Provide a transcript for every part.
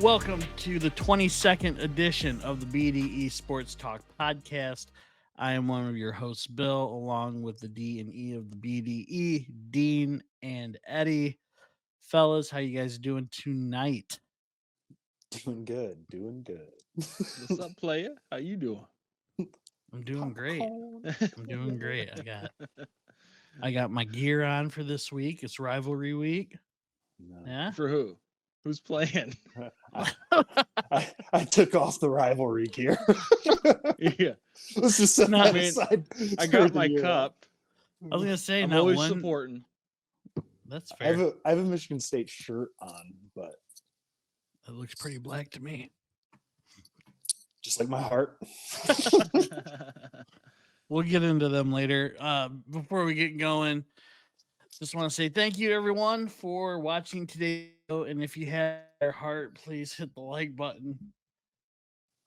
Welcome to the 22nd edition of the BDE Sports Talk podcast. I am one of your hosts, Bill, along with the D and E of the BDE, Dean and Eddie. Fellas, how you guys doing tonight? Doing good, doing good. What's up, player? How you doing? I'm doing great. I'm doing great. I got my gear on for this week. It's rivalry week. No. Yeah. For who? Who's playing? I took off the rivalry gear. Yeah, Let's just set No, that man, aside. I for got the my year. cup. I was gonna say I'm not always one. supporting. That's I have fair. I have a Michigan State shirt on, but It looks pretty black to me. just like my heart. We'll get into them later. Before we get going, just want to say thank you everyone for watching today. And if you have your heart, please hit the like button.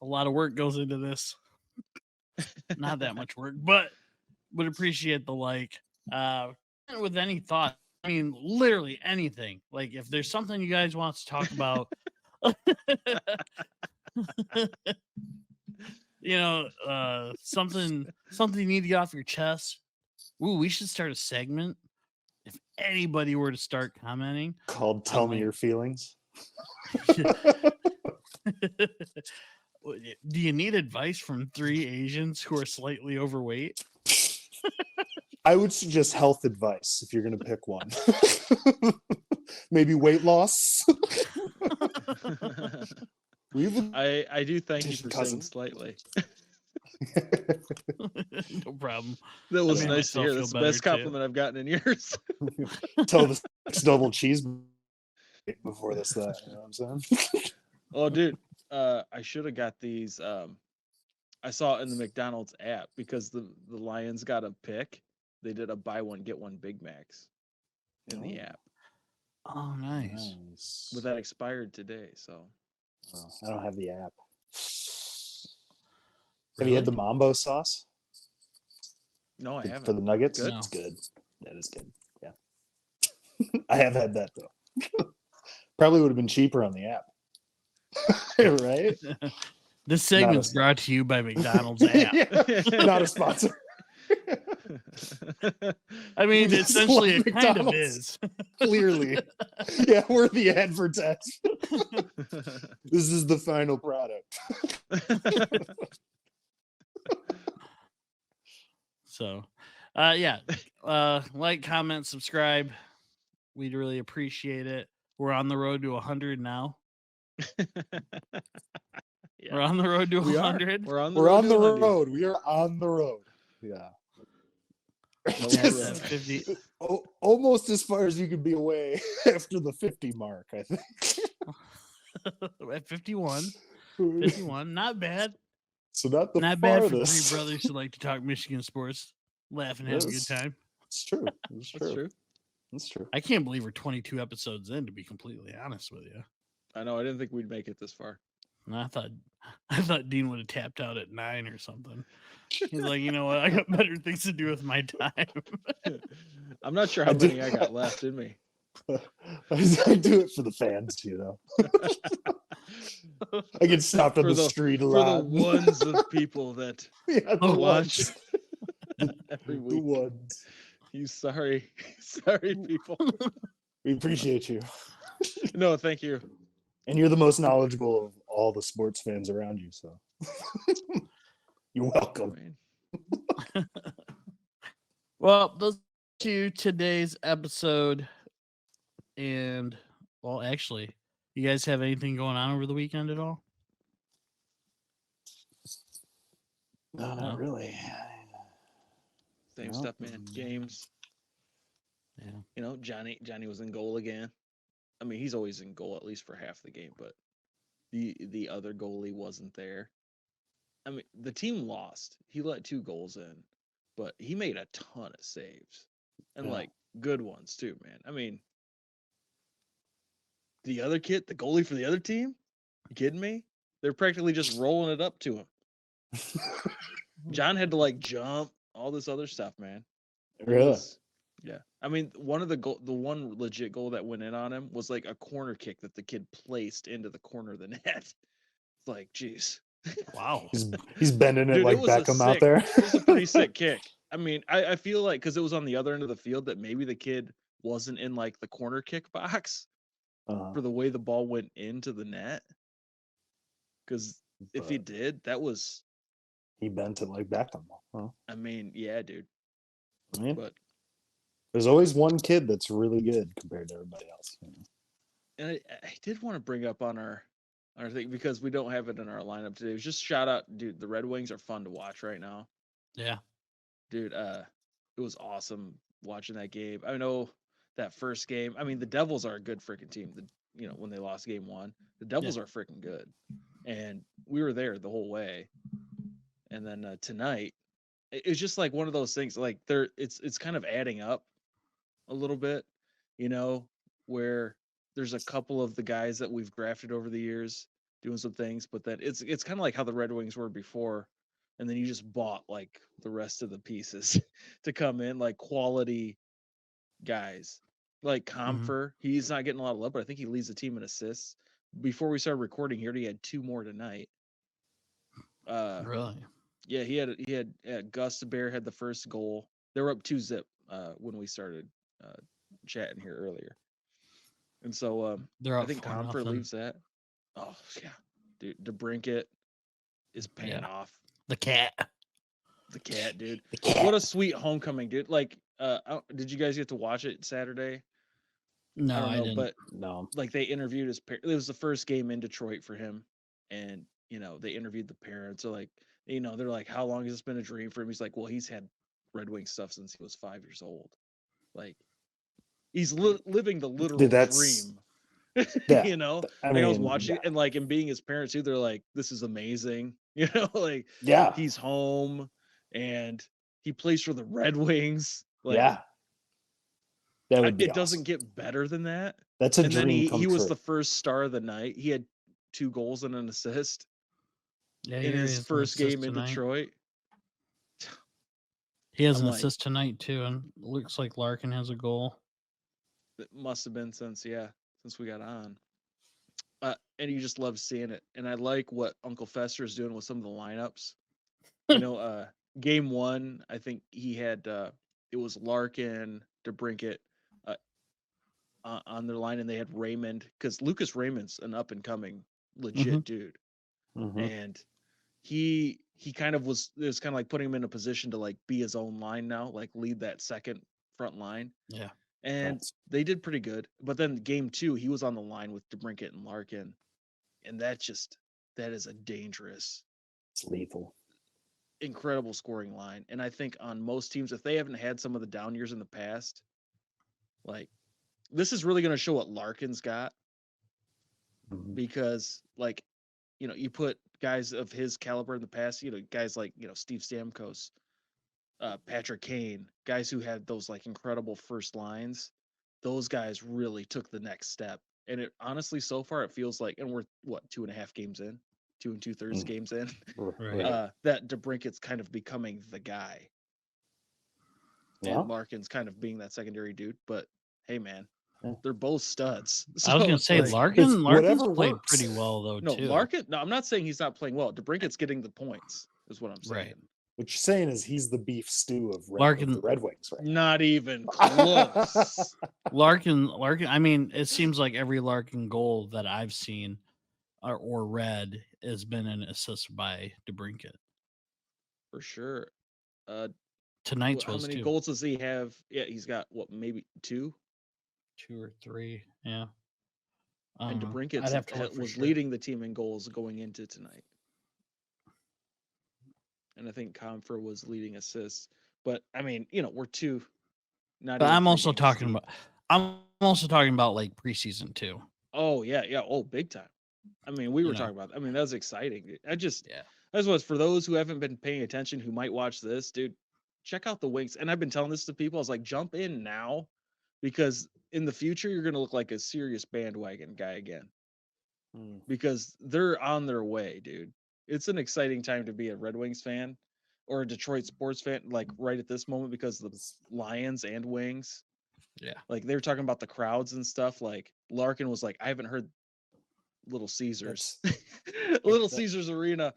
A lot of work goes into this. Not that much work, but would appreciate the like. With any thought, I mean, literally anything. Like if there's something you guys want to talk about, something you need to get off your chest. Ooh, we should start a segment. If anybody were to start commenting, Called "Tell Me like- Your Feelings." do you need advice from 3 Asians who are slightly overweight? I would suggest health advice if you're going to pick one. Maybe weight loss. I do thank you for Cousin. saying slightly. No problem. That was made nice to myself hear. feel That's the best better, too. compliment I've gotten in years. Tell the double cheese before this. That you know what I'm saying? Oh, dude, I should have got these. I saw it in the McDonald's app because the Lions got a pick. They did a buy one get one Big Macs in the app, Oh, nice. Nice. but that expired today. So Oh, I don't have the app. Have you had the Mambo sauce no, I for haven't. the nuggets? Good? It's good. That is good. Yeah. I have had that though. Probably would have been cheaper on the app. Right? This segment's brought to you by McDonald's app. Yeah, not a sponsor. I mean, We just essentially, love it kind of McDonald's. is. Clearly. Yeah, we're the advertisement. This is the final product. So, like, comment, subscribe. We'd really appreciate it. We're on the road to 100 now. Yeah. We're on the road to We are. 100. We're on the We're road. on to the 100. road. We are on the road. Yeah. No Yes, road. 50. Almost as far as you could be away after the 50 mark, I think. At 51. 51. Not bad. So not the Not bad for farthest. 3 brothers who like to talk Michigan sports, laugh and have a good Yes. time. It's true. It's That's true. true. It's true. I can't believe we're 22 episodes in, to be completely honest with you. I know. I didn't think we'd make it this far. And I thought Dean would have tapped out at 9 or something. He's like, you know what? I got better things to do with my time. I'm not sure how I do- many I got left in me. I do it for the fans, you know. I get stopped on For the the- street a For the lot. ones of people that Yeah, the watch ones. every The week. ones. You sorry people. We appreciate you. No, thank you. And you're the most knowledgeable of all the sports fans around you, so you're welcome. Man. Well, those to today's episode. And, well, actually, you guys have anything going on over the weekend at all? No, No. not really. Same No. stuff, man. Games. Yeah. You know, Johnny was in goal again. I mean, he's always in goal at least for half the game, but the other goalie wasn't there. I mean, the team lost. He let 2 goals in, but he made a ton of saves. And Yeah. like good ones too, man. I mean, the other kid, the goalie for the other team? You kidding me? They're practically just rolling it up to him. John had to like jump, all this other stuff, man. It Really? was Yeah. I mean, the one legit goal that went in on him was like a corner kick that the kid placed into the corner of the net. It's like, geez. Wow. He's bending it Dude, like Beckham out there. it was a pretty sick kick. I mean, I feel like because it was on the other end of the field that maybe the kid wasn't in like the corner kick box for the way the ball went into the net. Because if he But did, that was, he bent it like Beckham. Huh? I mean, yeah, dude. I mean, But there's always one kid that's really good compared to everybody else. You know? and I did want to bring up on our thing because we don't have it in our lineup today. It was just shout out, dude. The Red Wings are fun to watch right now, Yeah. dude. It was awesome watching that game. I know that first game. I mean, the Devils are a good freaking team. When they lost game one, the Devils are freaking good, and we were there the whole way. And then tonight, it's just like one of those things. Like it's kind of adding up a little bit, you know, where there's a couple of the guys that we've drafted over the years doing some things, but then it's kind of like how the Red Wings were before, and then you just bought like the rest of the pieces to come in, like quality guys. Like Comfer, he's not getting a lot of love, but I think he leads the team in assists. Before we started recording here, he had 2 more tonight. Really? Yeah, he had Gus Bear had the first goal. They were up 2-0 when we started chatting here earlier. And so They're I up think 4-0. Comfort leaves that. Oh yeah, dude, DeBrincat is paying off. The cat. The cat, dude. The cat. What a sweet homecoming, dude. Like, did you guys get to watch it Saturday? No, I don't know, didn't. but No. like they interviewed his parents. It was the first game in Detroit for him, and they interviewed the parents. They're like, they're like, how long has this been a dream for him? He's like, well, he's had Red Wing stuff since he was 5 years old. Like, he's living the literal Dude, that's dream. yeah. I was watching it and like, and being his parents too, they're like, this is amazing. Like, yeah, he's home and he plays for the Red Wings. Like, yeah. That would be it awesome. doesn't get better than that. That's a And then dream come he was true. the first star of the night. He had 2 goals and an assist Yeah, in here he his has an first assist game in tonight. Detroit. He has I'm an like, assist tonight too, and looks like Larkin has a goal. it must have been since we got on. And you just love seeing it. And I like what Uncle Fester is doing with some of the lineups. Game 1, I think he had it was Larkin, DeBrincat on their line, and they had Raymond because Lucas Raymond's an up and coming legit dude, and he kind of was. It was kind of like putting him in a position to like be his own line now, like lead that second front line. Yeah. And they did pretty good. But then game 2, he was on the line with DeBrincat and Larkin, and that is a dangerous, it's lethal, incredible scoring line. And I think on most teams, if they haven't had some of the down years in the past, like this is really going to show what Larkin's got, because like, you put guys of his caliber in the past, guys like, Steve Stamkos, Patrick Kane, guys who had those like incredible first lines. Those guys really took the next step. And it honestly, so far, it feels like, and we're what, 2.5 games in, 2 2/3 games in, Right. that DeBrincat's kind of becoming the guy. Yeah. And Larkin's kind of being that secondary dude. But hey, man, they're both studs. I was gonna it's say like, Larkin's whatever played works. pretty well though no, too. Larkin. No, I'm not saying he's not playing well. DeBrincat's getting the points, is what I'm saying. Right. What you're saying is he's the beef stew of Larkin- the Red Wings, right? Not even close. Larkin. I mean, it seems like every Larkin goal that I've seen or read has been an assist by DeBrincat. For sure. Tonight's How was many too. goals does he have? Yeah, he's got what, maybe 2? 2 or 3. Yeah. And DeBrincat I'd have to look for was sure. leading the team in goals going into tonight. And I think Comfer was leading assists. But I mean, we're 2. Not But even I'm 3 also games talking deep. about. I'm also talking about like preseason too. Oh yeah, yeah. Oh, big time. I mean, we were You know. talking about. I mean, that's exciting. Dude. Yeah. That's what's for those who haven't been paying attention, who might watch this, dude. Check out the Wings. And I've been telling this to people. I was like, jump in now, because in the future you're gonna look like a serious bandwagon guy again. Because they're on their way, dude. It's an exciting time to be a Red Wings fan, or a Detroit sports fan like right at this moment because of the Lions and Wings. Yeah. Like they were talking about the crowds and stuff. Like Larkin was like, I haven't heard Little Caesars, Little that- Caesars Arena,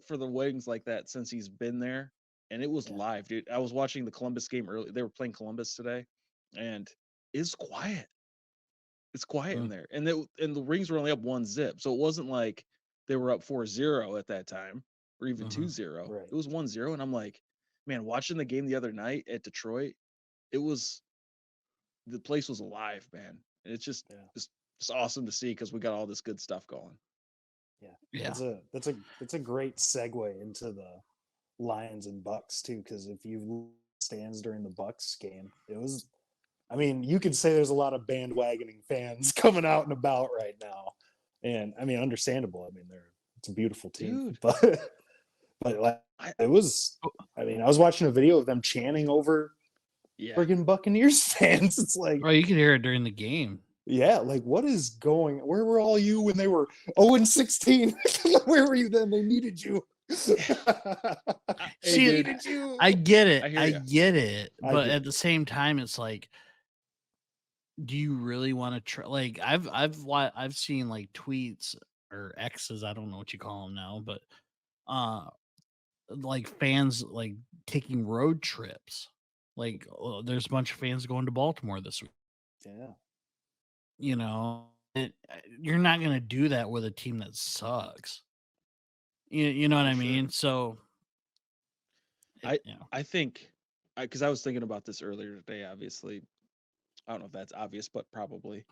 for the Wings like that since he's been there. And it was Yeah. live, dude. I was watching the Columbus game early. They were playing Columbus today, and it's quiet. It's quiet in there. And the Rings were only up 1-0. So it wasn't like they were up 4-0 at that time or even 2-0. Right. It was 1-0. And I'm like, man, watching the game the other night at Detroit, the place was alive, man. And it's just awesome to see because we got all this good stuff going. Yeah. That's a great segue into the Lions and Bucks too, because if you stands during the Bucks game, it was, I mean, you could say there's a lot of bandwagoning fans coming out and about right now, and I mean, understandable. I mean, it's a beautiful team, Dude. but like it was. I mean, I was watching a video of them chanting over friggin' Buccaneers fans. It's like, Oh, you could hear it during the game. yeah, like what is going? Where were all you when they were 0-16? Where were you then? They needed you. See, needed you. I get it. I hear I ya. get it. I But get at the same time, it's like, do you really want to try? Like, I've seen like tweets or X's. I don't know what you call them now, but like fans like taking road trips. Like, there's a bunch of fans going to Baltimore this week. Yeah. You're not gonna do that with a team that sucks. You know what I For sure. mean? So, I think, because I was thinking about this earlier today, obviously. I don't know if that's obvious, but probably.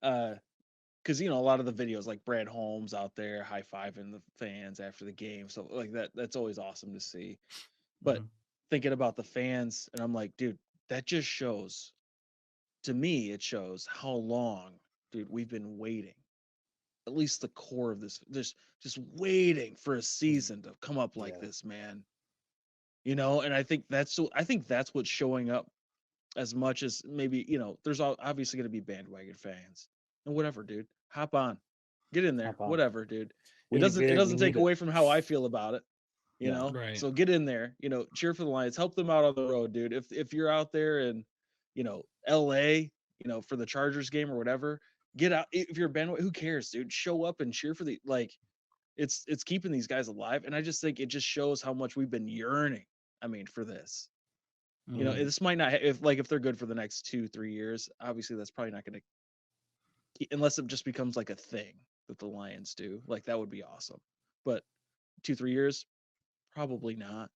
Because, a lot of the videos, like Brad Holmes out there high-fiving the fans after the game. So, like, that's always awesome to see. But thinking about the fans, and I'm like, dude, that just shows, to me, it shows how long, dude, we've been waiting. At least the core of this, just waiting for a season to come up like this, man. And I think that's what's showing up as much as maybe, there's obviously going to be bandwagon fans and whatever, dude. Hop on, get in there, Hop on. whatever, dude. We It doesn't need take it. away from how I feel about it, Yeah. Right. So get in there, cheer for the Lions, help them out on the road, dude. If you're out there in, LA, for the Chargers game or whatever, get out. If you're a bandwagon, who cares, dude? Show up and cheer for it's keeping these guys alive. And I just think it just shows how much we've been yearning. I mean, for this, this might not, if they're good for the next 2-3 years, obviously that's probably not going to, unless it just becomes like a thing that the Lions do, like that would be awesome. But 2-3 years, probably not,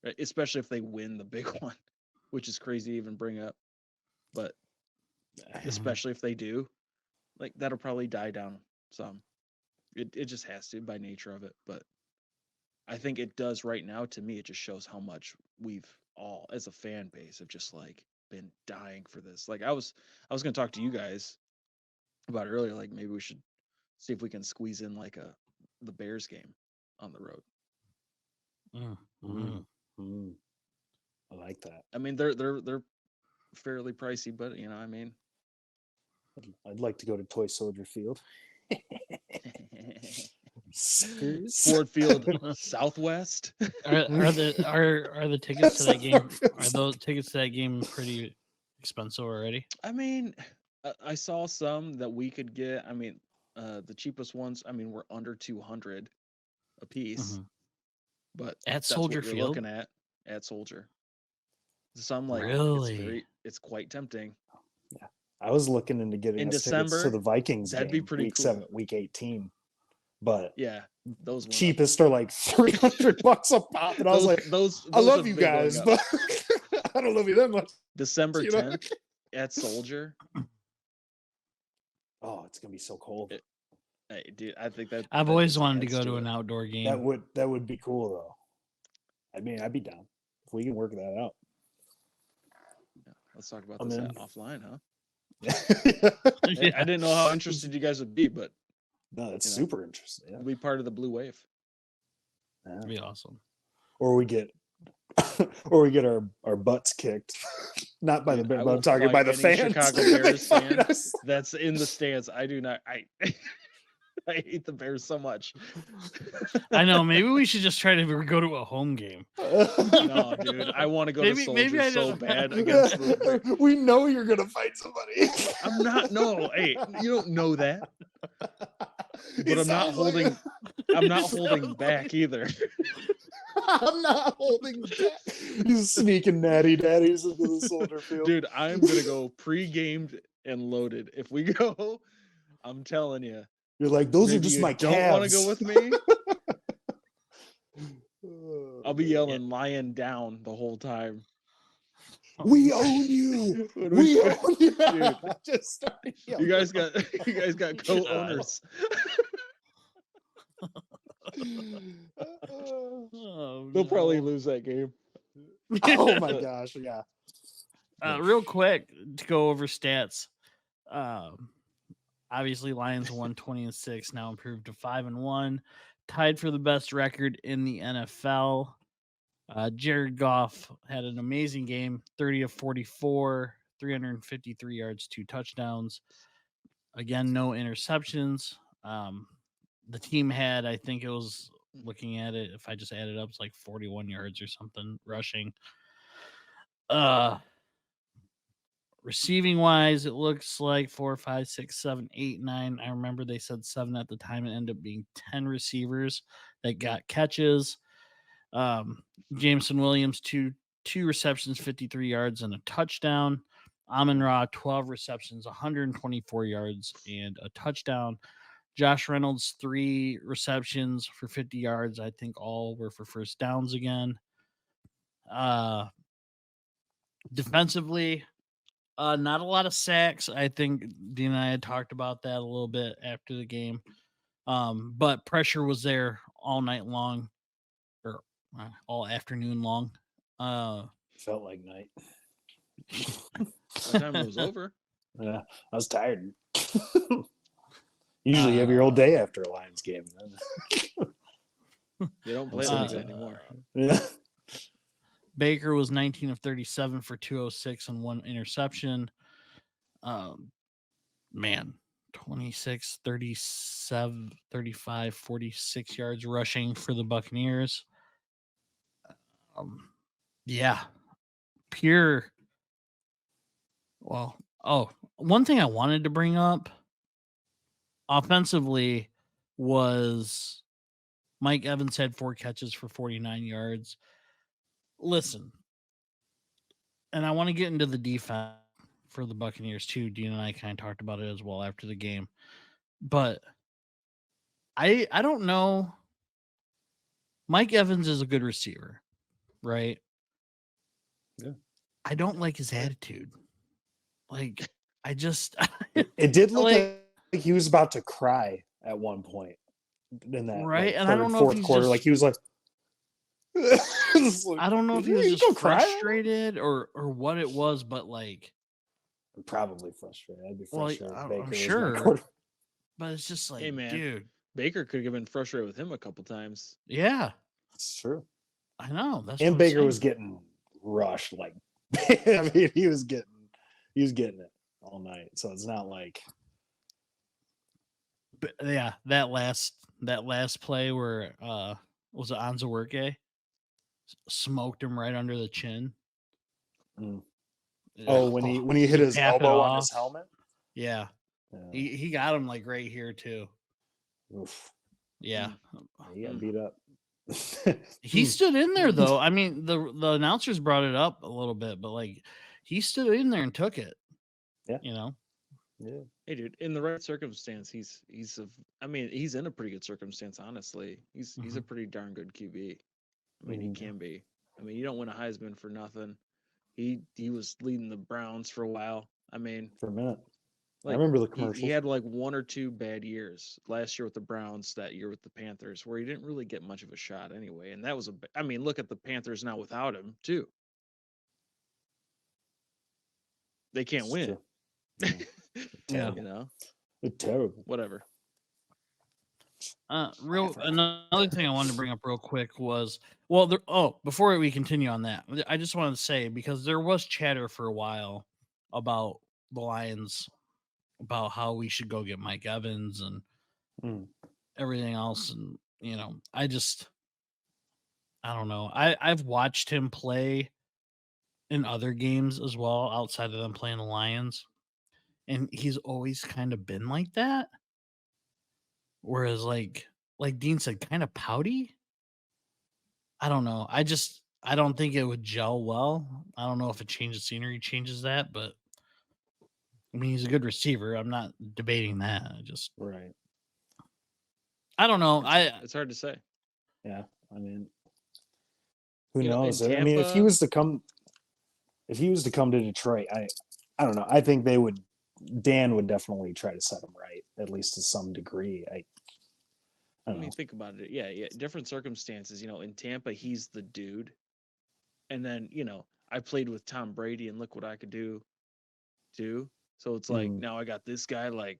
right? Especially if they win the big one, which is crazy to even bring up. But especially if they do, like that'll probably die down some. It just has to by nature of it. But I think it does right now. To me, it just shows how much we've all, as a fan base, have just like been dying for this. Like I was going to talk to you guys about it earlier. Like maybe we should see if we can squeeze in like the Bears game on the road. I like that. I mean, they're fairly pricey, but I mean, I'd like to go to Toy Soldier Field. Suckers. Ford Field Southwest. Are the tickets to that game? Are those tickets to that game pretty expensive already? I mean, I saw some that we could get. I mean, the cheapest ones, I mean, were under 200 a piece. But At that's Soldier what you're Field? looking at Soldier. So I'm like, Really? it's quite tempting. I was looking into getting In us tickets December, to the Vikings that'd game, be pretty week cool. 7, week 18. But Yeah, those went up. cheapest are like $300 a pop, and I was like, I those love have you been going guys, up. but I don't love you that much. December you know? 10th at Soldier. Oh, it's gonna be so cold. Hey, dude, I think that I've that always just wanted to adds go to it. an outdoor game. That would be cool though. I mean, I'd be down if we can work that out. Yeah, let's talk about I'm this in. Offline, huh? Yeah. I didn't know how interested you guys would be, but No, it's You know, super interesting. Yeah. be part of the blue wave. Yeah. That'd be awesome. Or we get our butts kicked. Not by Dude, the I Bears, but will I'm talking by fight the any fans. Chicago They Bears fight fan. us. That's in the stands. I do not. I hate the Bears so much. I know. Maybe we should just try to go to a home game. No, dude, I want to go to Maybe I Soldier so don't- bad against the. We know you're gonna fight somebody. I'm not. No, hey, you don't know that. But It I'm not sounds like- holding. I'm not It holding sounds back either. I'm not holding back. He's sneaking natty daddies into the Soldier Field. Dude, I'm gonna go pre-gamed and loaded. If we go, I'm telling you. You're like, those are maybe just you my don't calves. want to go with me. I'll be yelling "lion down" the whole time. We own you. When We fi- own you. Dude, Just started you yelling. guys got co-owners. Oh, They'll probably no. lose that game. Oh my gosh, yeah. Real quick to go over stats. Obviously, Lions won 20-6, now improved to 5-1, tied for the best record in the NFL. Jared Goff had an amazing game, 30 of 44, 353 yards, 2 touchdowns. Again, no interceptions. The team had, I think it was looking at it, if I just added up, it's like 41 yards or something rushing. Receiving wise, it looks like 4, 5, 6, 7, 8, 9. I remember they said 7 at the time. It ended up being 10 receivers that got catches. Jameson Williams, two receptions, 53 yards, and a touchdown. Amon Ra, 12 receptions, 124 yards, and a touchdown. Josh Reynolds, 3 receptions for 50 yards. I think all were for first downs again. Defensively, not a lot of sacks. I think Dean and I had talked about that a little bit after the game. But pressure was there all night long, or all afternoon long. Felt like night. By the time it was over, Yeah, I was tired. Usually you have your whole day after a Lions game. they don't play like that anymore. Yeah. Baker was 19 of 37 for 206 and 1 interception. Man, 26, 37, 35, 46 yards rushing for the Buccaneers. Yeah, pure. Well, one thing I wanted to bring up offensively was Mike Evans had 4 catches for 49 yards. Listen, and I want to get into the defense for the Buccaneers too. Dean and I kind of talked about it as well after the game. But I don't know. Mike Evans is a good receiver, right? Yeah. I don't like his attitude. Like, I just It did look Like- like he was about to cry at one point in that Right, like, and I don't know if fourth he's quarter. just- Like he was like, I don't know if he was You just gonna cry? frustrated or what it was, but like, Probably frustrated. I'd be Well, frustrated. if I'm Baker was my sure. quarter- but it's just like, Hey, man. dude, Baker could have been frustrated with him a couple times. yeah, It's true. I know. That's And what I'm Baker was saying. getting rushed. Like, I mean, he was getting it all night. So it's not like But yeah, that last play where was it Anzawerke smoked him right under the chin. Mm. Yeah. when he hit his tap it elbow on his off. helmet. Yeah, Yeah. he got him like right here too. Oof. Yeah, He got beat up. he stood in there though. I mean, the announcers brought it up a little bit, but like he stood in there and took it. Yeah. You know. Yeah. Hey, dude, in the right circumstance, he's in a pretty good circumstance. Honestly, he's a pretty darn good QB. I mean, he Mhm. can be. I mean, you don't win a Heisman for nothing. He was leading the Browns for a while. I mean, For a minute. I like, remember the he commercial. had like 1 or 2 bad years last year with the Browns, that year with the Panthers, where he didn't really get much of a shot anyway. And that was I mean, look at the Panthers now without him too. They can't win. Yeah. You know, It's terrible. whatever. Another thing I wanted to bring up real quick was before we continue on that, I just wanted to say, because there was chatter for a while about the Lions, about how we should go get Mike Evans and Mm. everything else, and I don't know. I've watched him play in other games as well outside of them playing the Lions, and he's always kind of been like that. Whereas, like Dean said, kind of pouty. I don't know. I don't think it would gel well. I don't know if a change of scenery changes that, but I mean, he's a good receiver. I'm not debating that. Right. I don't know. It's hard to say. Yeah. I mean, who In knows? I mean, if he Tampa, was to come to Detroit, I don't know. I think Dan would definitely try to set him right, at least to some degree. I don't know. think about it. Yeah, different circumstances. In Tampa, he's the dude, and then I played with Tom Brady, and look what I could do too. So it's like now I got this guy. Like,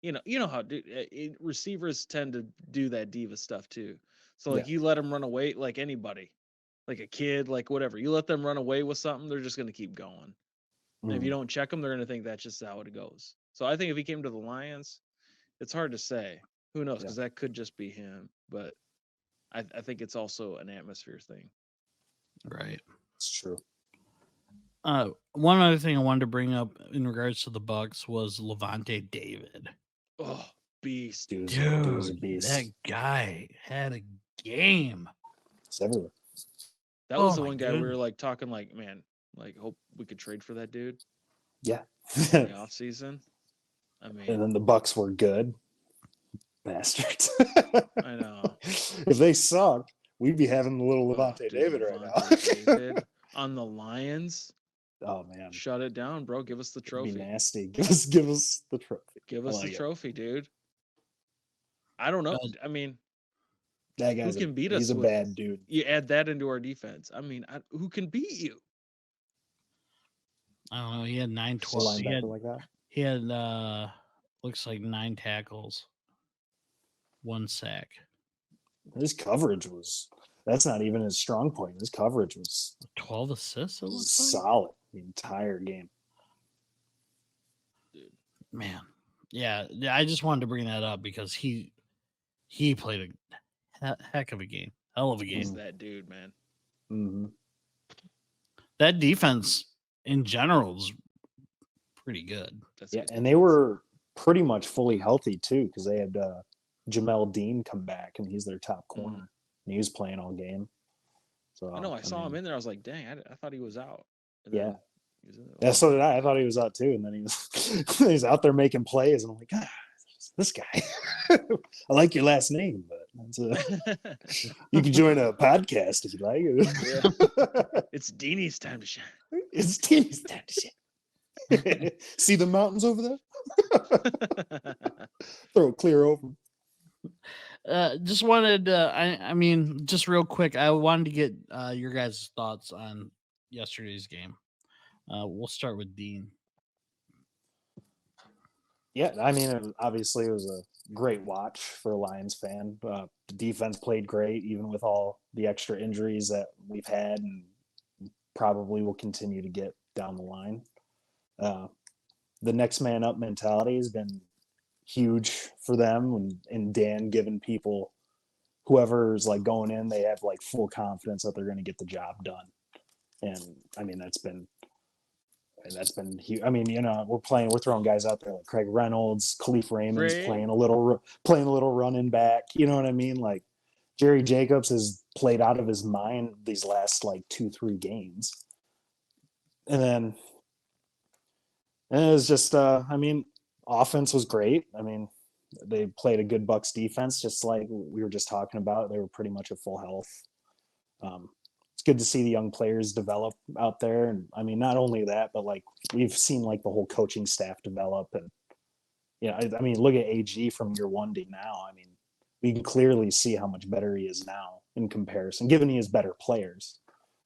how receivers tend to do that diva stuff too. So like you let them run away, like anybody, like a kid, like whatever. You let them run away with something, they're just gonna keep going. And if you don't check them, they're gonna think that's just how it goes. So I think if he came to the Lions, it's hard to say. Who knows? Because that could just be him. But I think it's also an atmosphere thing. Right. It's true. One other thing I wanted to bring up in regards to the Bucks was Levante David. Oh, beast. Dude Dude, was a beast. that guy had a game. It's everywhere. That was Oh the my one guy we were goodness. like talking like, man, like hope we could trade for that dude Yeah. in the off season. I And mean, then the Bucks were good. Bastards. I know. If they sucked, we'd be having the little Oh, Levante dude, David right Levante now. David on the Lions. Oh man. Shut it down, bro. Give us the It'd be trophy. nasty. Give us the trophy. Give I us like the it. trophy, dude. I don't know. I mean, That who guy's can beat he's us a with bad dude. you add that into our defense? I mean, who can beat you? I don't know. He had 9 A 12. linebacker like that. He had looks like 9 tackles, 1 sack. His coverage was that's not even his strong point. His coverage was 12 assists, it looks like. solid the entire game. Dude. Man. Yeah, I just wanted to bring that up because he played a heck of a game. Hell of a He's game. that dude, man. Mm-hmm. That defense in general is pretty good. That's Yeah, good and they defense. were pretty much fully healthy too because they had Jamel Dean come back and he's their top corner and he was playing all game. So I know I saw him mean, in there. I was like, dang, I thought he was out. And Yeah. then he was in there. Yeah, so did I. I thought he was out too, and then he was he's out there making plays, and I'm like, this guy. I like your last name, but that's you can join a podcast if you like. It's Deanie's time to shine. It's Teeny's time to shit. See the mountains over there? Throw it clear over. Just wanted I mean, just real quick, I wanted to get your guys' thoughts on yesterday's game. We'll start with Dean. Yeah, I mean, obviously it was a great watch for a Lions fan. The defense played great, even with all the extra injuries that we've had and probably will continue to get down the line. The next man up mentality has been huge for them, and Dan giving people, whoever's like going in, they have like full confidence that they're going to get the job done. And I mean, that's been huge. I mean, we're throwing guys out there like Craig Reynolds, Khalif Raymond's playing a little running back. You know what I mean? Like Jerry Jacobs has played out of his mind these last like 2-3 games. And it was just, I mean, offense was great. I mean, they played a good Bucks defense, just like we were just talking about. They were pretty much at full health. It's good to see the young players develop out there. And I mean, not only that, but like we've seen like the whole coaching staff develop. And, I mean, look at AG from year one to now. I mean, we can clearly see how much better he is now in comparison, given he has better players.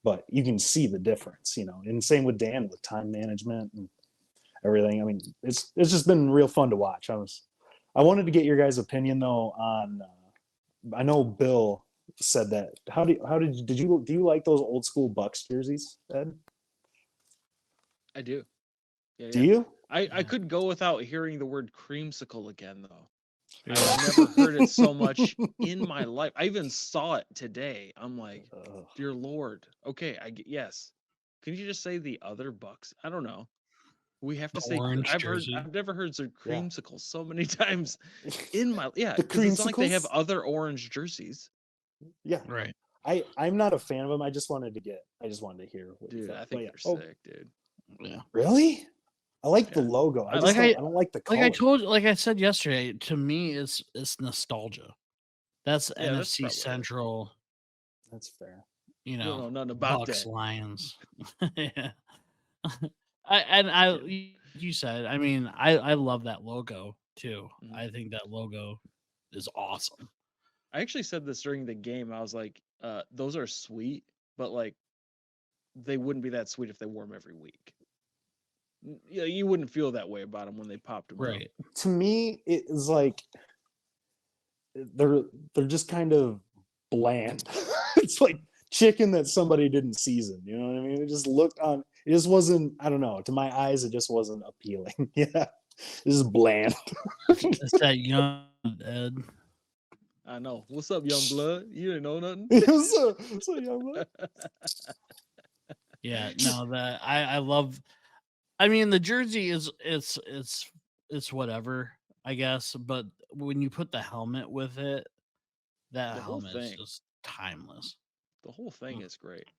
But you can see the difference, and same with Dan with time management and everything. I mean, it's just been real fun to watch. I wanted to get your guys' opinion though on. I know Bill said that. Do you like those old school Bucks jerseys, Ed? I do. Yeah, Do you? I could go without hearing the word creamsicle again though. I've never heard it so much in my life. I even saw it today. I'm like, Ugh. dear Lord. Okay, yes. Can you just say the other Bucks? I don't know. We have to The say. orange jersey. I've never heard the Yeah. creamsicles so many times in my. Yeah, The because it's not like they have creamsicles? other orange jerseys, Yeah, Right. I'm not a fan of them. I just wanted to hear what you dude. thought. I But think yeah. they're Oh, sick, dude. Yeah. really? I like the Yeah. logo. I I just like don't, I don't like the color. like I said yesterday, to me it's nostalgia. That's Yeah, that's NFC probably it. Central, That's fair. you You don't know know, nothing about Bucks, that. Lions. Yeah. You said, I mean, I love that logo too. Mhm. I think that logo is awesome. I actually said this during the game. I was like, those are sweet, but like they wouldn't be that sweet if they wore them every week. Yeah, you wouldn't feel that way about them when they popped them Right. To me, it is like they're just kind of bland. It's like chicken that somebody didn't season. You know what I mean? It just looked on. It just wasn't. I don't know. To my eyes, it just wasn't appealing. Yeah, this is bland. It's that young Ed. I know. What's up, young blood? You didn't know nothing. so young blood. Yeah, no, that I love. I mean, the jersey is it's whatever, I guess, but when you put the helmet with it, that The whole helmet is thing. just timeless. The whole thing Mm. is great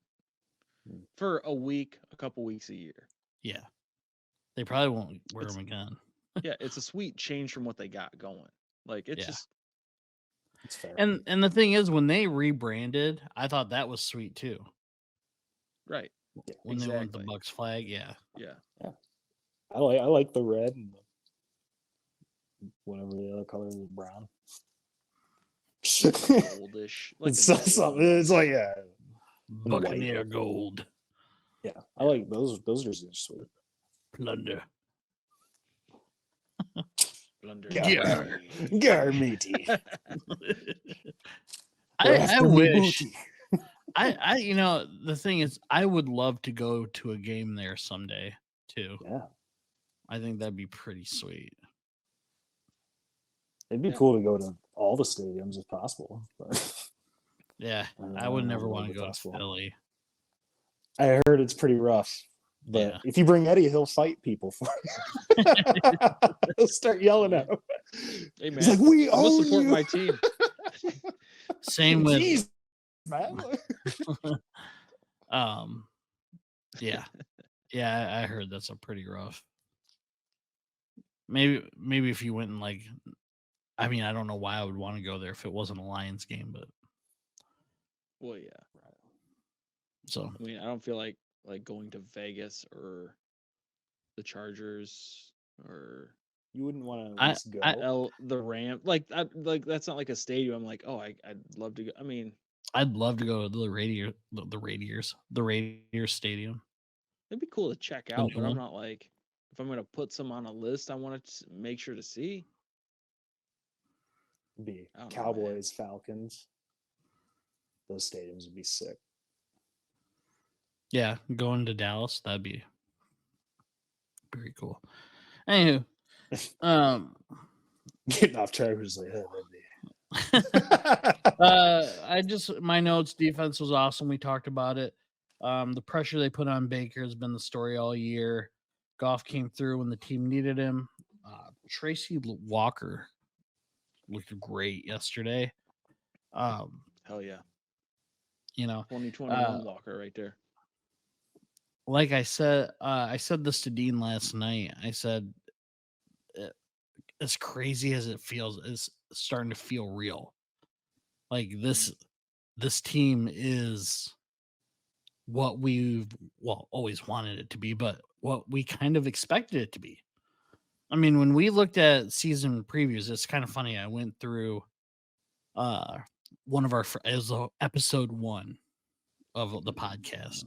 Mm. for a week, a couple weeks a year. Yeah, they probably won't wear It's- them again. Yeah, it's a sweet change from what they got going. Like it's Yeah. just It's fair. And the thing is, when they rebranded, I thought that was sweet too. right. Yeah, When they went with the Exactly. Bucks flag, yeah, Yeah. I like the red and whatever the other color is, brown. Goldish. Like It's a gold something. almost. It's like yeah, white. Buccaneer gold yeah. I like those. Those jerseys are sweet. plunder. Blunder. Yeah. Gar matey. I wish I you know, the thing is, I would love to go to a game there someday too. Yeah, I think that'd be pretty sweet. it'd be Yeah. cool to go to all the stadiums if possible. But Yeah, I don't would know never if want to it'll be go to possible. Philly. I heard it's pretty rough. But Yeah. if you bring Eddie, he'll fight people for you. He'll start yelling at him. Hey man, He's like, "We I'm gonna own support you." my team. Same with Jeez, man. yeah. Yeah, I heard that's a pretty rough. Maybe if you went and like, I mean, I don't know why I would want to go there if it wasn't a Lions game, but Well, yeah. so I mean, I don't feel like going to Vegas or the Chargers or You wouldn't want to I- at least go. the Ram. Like that's not like a stadium. I'm like, oh, I'd love to go. I mean, I'd love to go to the Raiders Stadium. it'd be cool to check The out, new but I'm one. not like if I'm gonna put some on a list, I want to make sure to see. Be I don't know, man. Cowboys, Falcons. Those stadiums would be sick. Yeah, going to Dallas, that'd be very cool. Anywho, Getting off track was like, oh, I just my notes. Defense was awesome. We talked about it. The pressure they put on Baker has been the story all year. Goff came through when the team needed him. Tracy Walker looked great yesterday. Hell yeah, You know, 2021 Walker right there. like I said this to Dean last night. I said, as crazy as it feels, it's starting to feel real. Like this team is what we've always wanted it to be, but what we kind of expected it to be. I mean, when we looked at season previews, it's kind of funny. I went through one of our episode 1 of the podcast,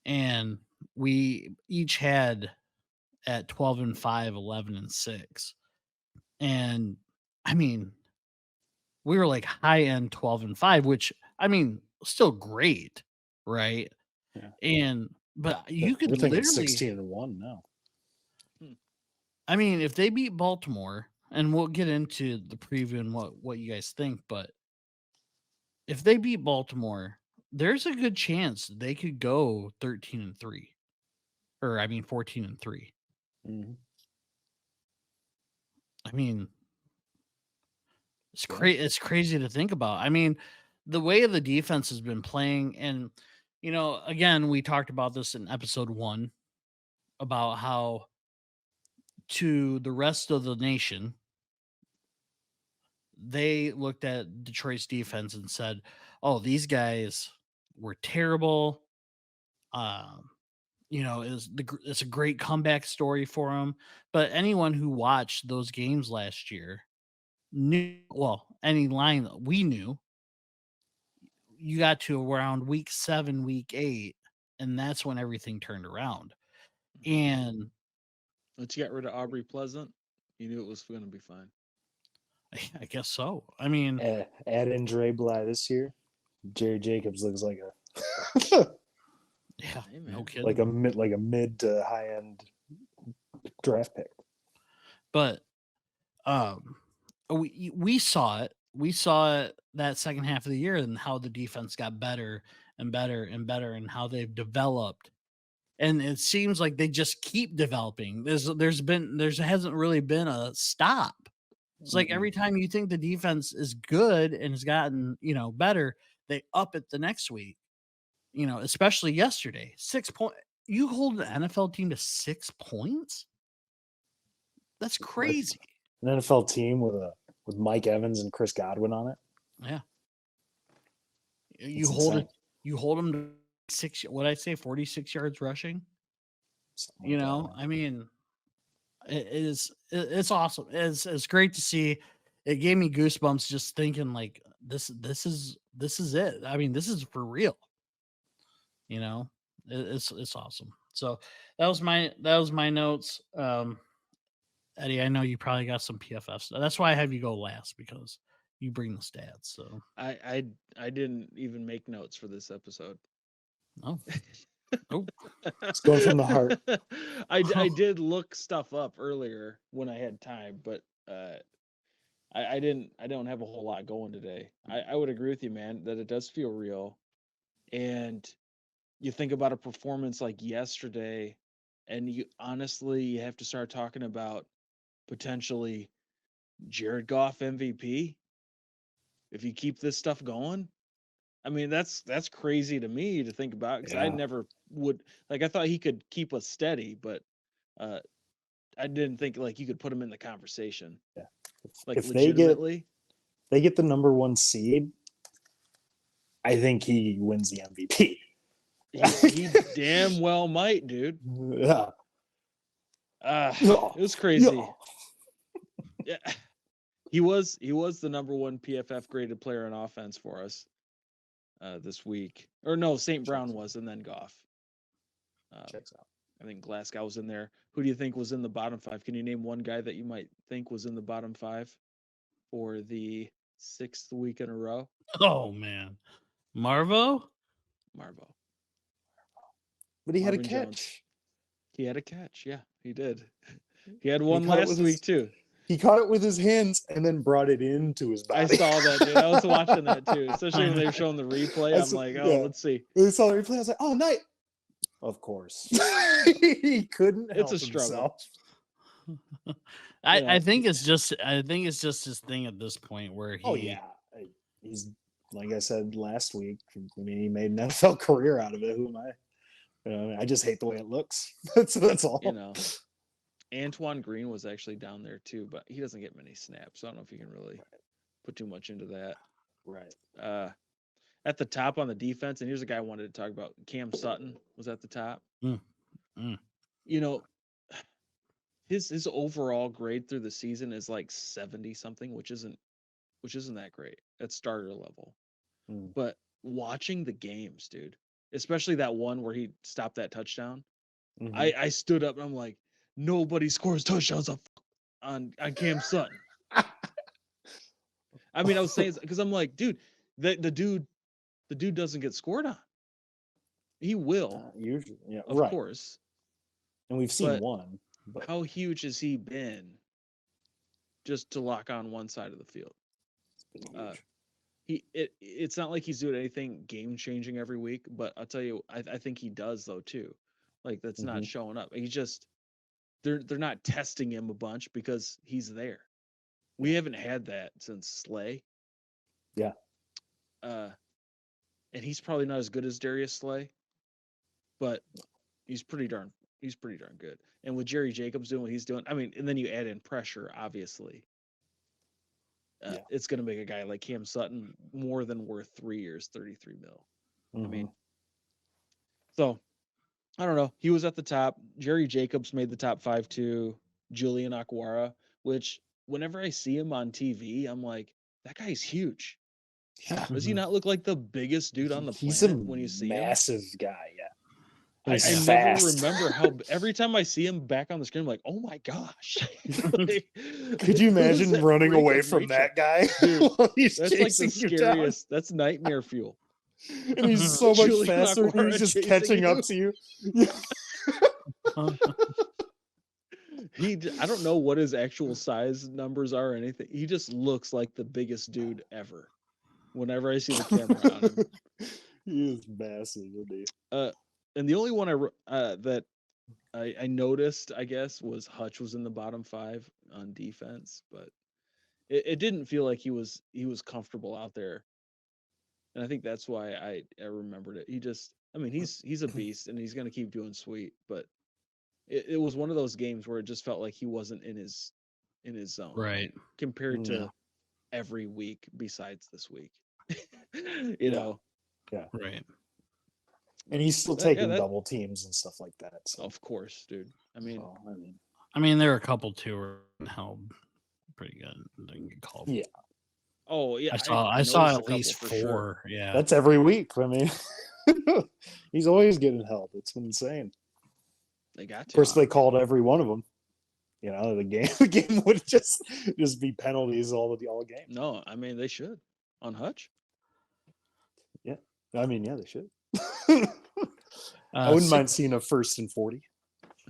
and we each had at 12-5, 11-6. And I mean, we were like high end 12-5, which I mean, still great, right? Yeah. But you could We're thinking literally 16-1 now. I mean, if they beat Baltimore, and we'll get into the preview and what you guys think, but if they beat Baltimore, there's a good chance they could go 13-3. Or I mean 14-3. Mhm. I mean, Yeah. it's crazy to think about. I mean, the way the defense has been playing, and again, we talked about this in episode 1 about how to the rest of the nation, they looked at Detroit's defense and said, "Oh, these guys were terrible." Um, it's a great comeback story for them. But anyone who watched those games last year knew, well, any line that we knew, you got to around week 7, week 8, and that's when everything turned around. And Once you got rid of Aubrey Pleasant, you knew it was going to be fine. I guess so. I mean, Add in Dre Bly this year. Jerry Jacobs looks like a yeah, Hey, no man. kidding. like a mid to high end draft pick. But we saw it. We saw it that second half of the year and how the defense got better and better and better and how they've developed. And it seems like they just keep developing. There hasn't really been a stop. It's like every time you think the defense is good and has gotten, better, they up it the next week. Especially yesterday. 6 point you hold an NFL team to 6 points? That's crazy. An NFL team with Mike Evans and Chris Godwin on it. Yeah. It's insane. You hold them to 6, what I say, 46 yards rushing. Something like that. I mean, it's awesome. It's great to see. It gave me goosebumps just thinking like this is it. I mean, this is for real. It's awesome. So that was my notes. Eddie, I know you probably got some PFF stuff. That's why I have you go last, because you bring the stats. So I didn't even make notes for this episode. oh, oh, It's going from the heart. I did look stuff up earlier when I had time, but I don't have a whole lot going today. I would agree with you, man, that it does feel real. And you think about a performance like yesterday, and you have to start talking about potentially Jared Goff MVP if you keep this stuff going. I mean, that's crazy to me to think about, because I Yeah. never would, like, I thought he could keep us steady, but I didn't think like you could put him in the conversation. Yeah. Like, If legitimately. they get the number 1 seed, I think he wins the MVP. He damn well might, dude. Yeah. It was crazy. Yeah. He was the number 1 PFF graded player on offense for us this week. Or no, St. Brown was, and then Goff. Checks out. I think Glasgow was in there. Who do you think was in the bottom 5? Can you name one guy that you might think was in the bottom 5 for the 6th week in a row? oh man, Marvo. But he had a Marvin catch. Jones. He had a catch. Yeah, he did. He had He one caught it last with week too. He caught it with his hands and then brought it into his body. I saw that, dude. I was watching that too, especially when they were showing the replay. I'm like, oh, let's see. When I saw the replay, I was like, oh, nice. Of course. He couldn't help It's a struggle. himself. I think it's just his thing at this point where he. Oh, yeah. He's, like I said last week, I mean, he made an NFL career out of it. Who am I? I just hate the way it looks. That's all. Antoine Green was actually down there too, but he doesn't get many snaps. So I don't know if you can really put too much into that. Right. At the top on the defense, and here's a guy I wanted to talk about. Cam Sutton was at the top. His overall grade through the season is like 70 something, which isn't that great at starter level. But watching the games, dude, especially that one where he stopped that touchdown, I stood up and I'm like, nobody scores touchdowns on Cam Sutton. I mean, I was saying, because I'm like, dude, the dude doesn't get scored on. He will, usually, yeah, of course. And we've seen one. But how huge has he been just to lock on one side of the field. It's been Uh, huge. It's not like he's doing anything game changing every week, but I'll tell you, I think he does though too. Like that's not Mhm. showing up. He's just they're not testing him a bunch because he's there. We haven't had that since Slay. Yeah. And he's probably not as good as Darius Slay, but he's pretty darn good. And with Jerry Jacobs doing what he's doing, I mean, and then you add in pressure, obviously. Yeah. It's going to make a guy like Cam Sutton more than worth 3 years, 33 mil. I mean, Mhm. so I don't know. He was at the top. Jerry Jacobs made the top 5 too. Julian Aquara, which whenever I see him on TV, I'm like, that guy's huge. Yeah. Does he not look like the biggest dude on the He's a planet when you see him? massive guy. Yeah. I He's never fast. remember how every time I see him back on the screen, I'm like, oh my gosh. Like, Could you who's imagine that running freak away of from nature? that guy? Dude, while he's That's like the chasing you down? scariest. That's nightmare fuel. And he's so much Julian faster. Aquara He's just chasing catching you. up to you. Yeah. I don't know what his actual size numbers are or anything. He just looks like the biggest dude ever. Whenever I see the camera on him. He is massive, isn't he? And the only one that I noticed, I guess, was Hutch was in the bottom 5 on defense, but it didn't feel like he was comfortable out there. And I think that's why I remembered it. He's a beast and he's gonna keep doing sweet, but it was one of those games where it just felt like he wasn't in his zone. Right. Compared Yeah. to every week besides this week. you Yeah. know. Right. And he's still Yeah, taking that- double teams and stuff like that. So, Of course, dude. I mean, I mean, there were a couple too were held pretty good. Didn't get called. Yeah. oh yeah, I saw noticed a at couple least for 4. sure. Yeah. that's every week. I mean, he's always getting help. It's insane. They got Of to. course, they called every one of them. You know, the game would just be penalties all game. No, I mean they should on Hutch. I mean, yeah, they should. I Uh, wouldn't mind seeing a 1st and 40.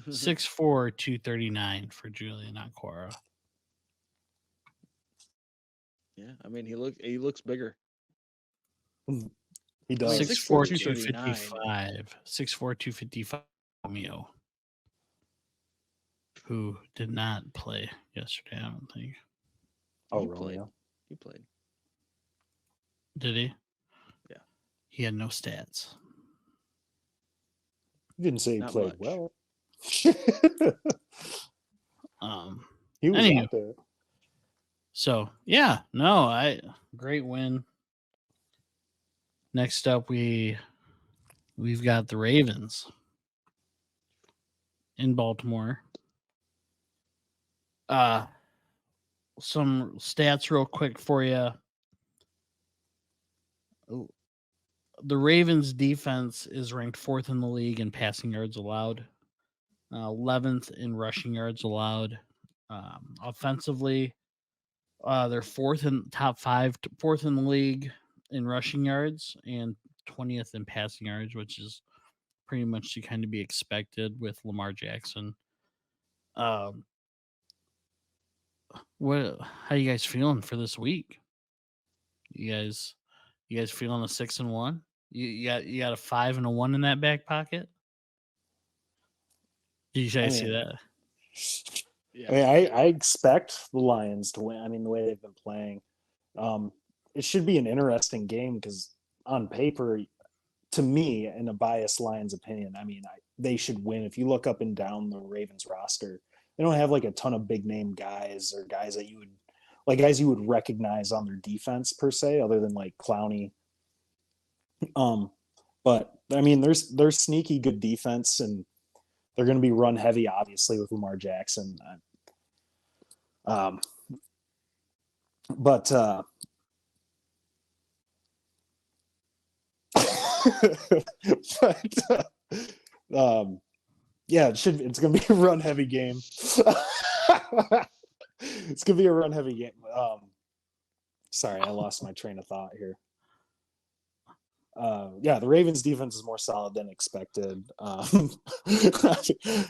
6'4", 239 for Julian Aquara. Yeah, I mean he looks bigger. He does. 6'4", 239. 255. 6'4", 255. Romeo, who did not play yesterday, I don't think. Oh, He played. Romeo. He played. Did he? Yeah. He had no stats. You didn't say he Not played much. well. He was Anywho. out there. So yeah, no, great win. Next up, we've got the Ravens in Baltimore. Some stats real quick for you. The Ravens defense is ranked 4th in the league in passing yards allowed, 11th in rushing yards allowed. Offensively, they're 4th in top 5, 4th in the league in rushing yards and 20th in passing yards, which is pretty much to kind of be expected with Lamar Jackson. How you guys feeling for this week? You guys feeling a 6-1? You got a 5 and a 1 in that back pocket? Did you guys see that? Yeah. I mean, I expect the Lions to win. I mean, the way they've been playing, it should be an interesting game because on paper, to me, in a biased Lions opinion, I mean, they should win. If you look up and down the Ravens roster, they don't have like a ton of big name guys or guys that you would recognize on their defense per se, other than like Clowney. But I mean, there's sneaky good defense, and they're going to be run heavy, obviously, with Lamar Jackson. Yeah, it's going to be a run heavy game. It's going to be a run heavy game. Sorry, I lost my train of thought here. Yeah, the Ravens defense is more solid than expected.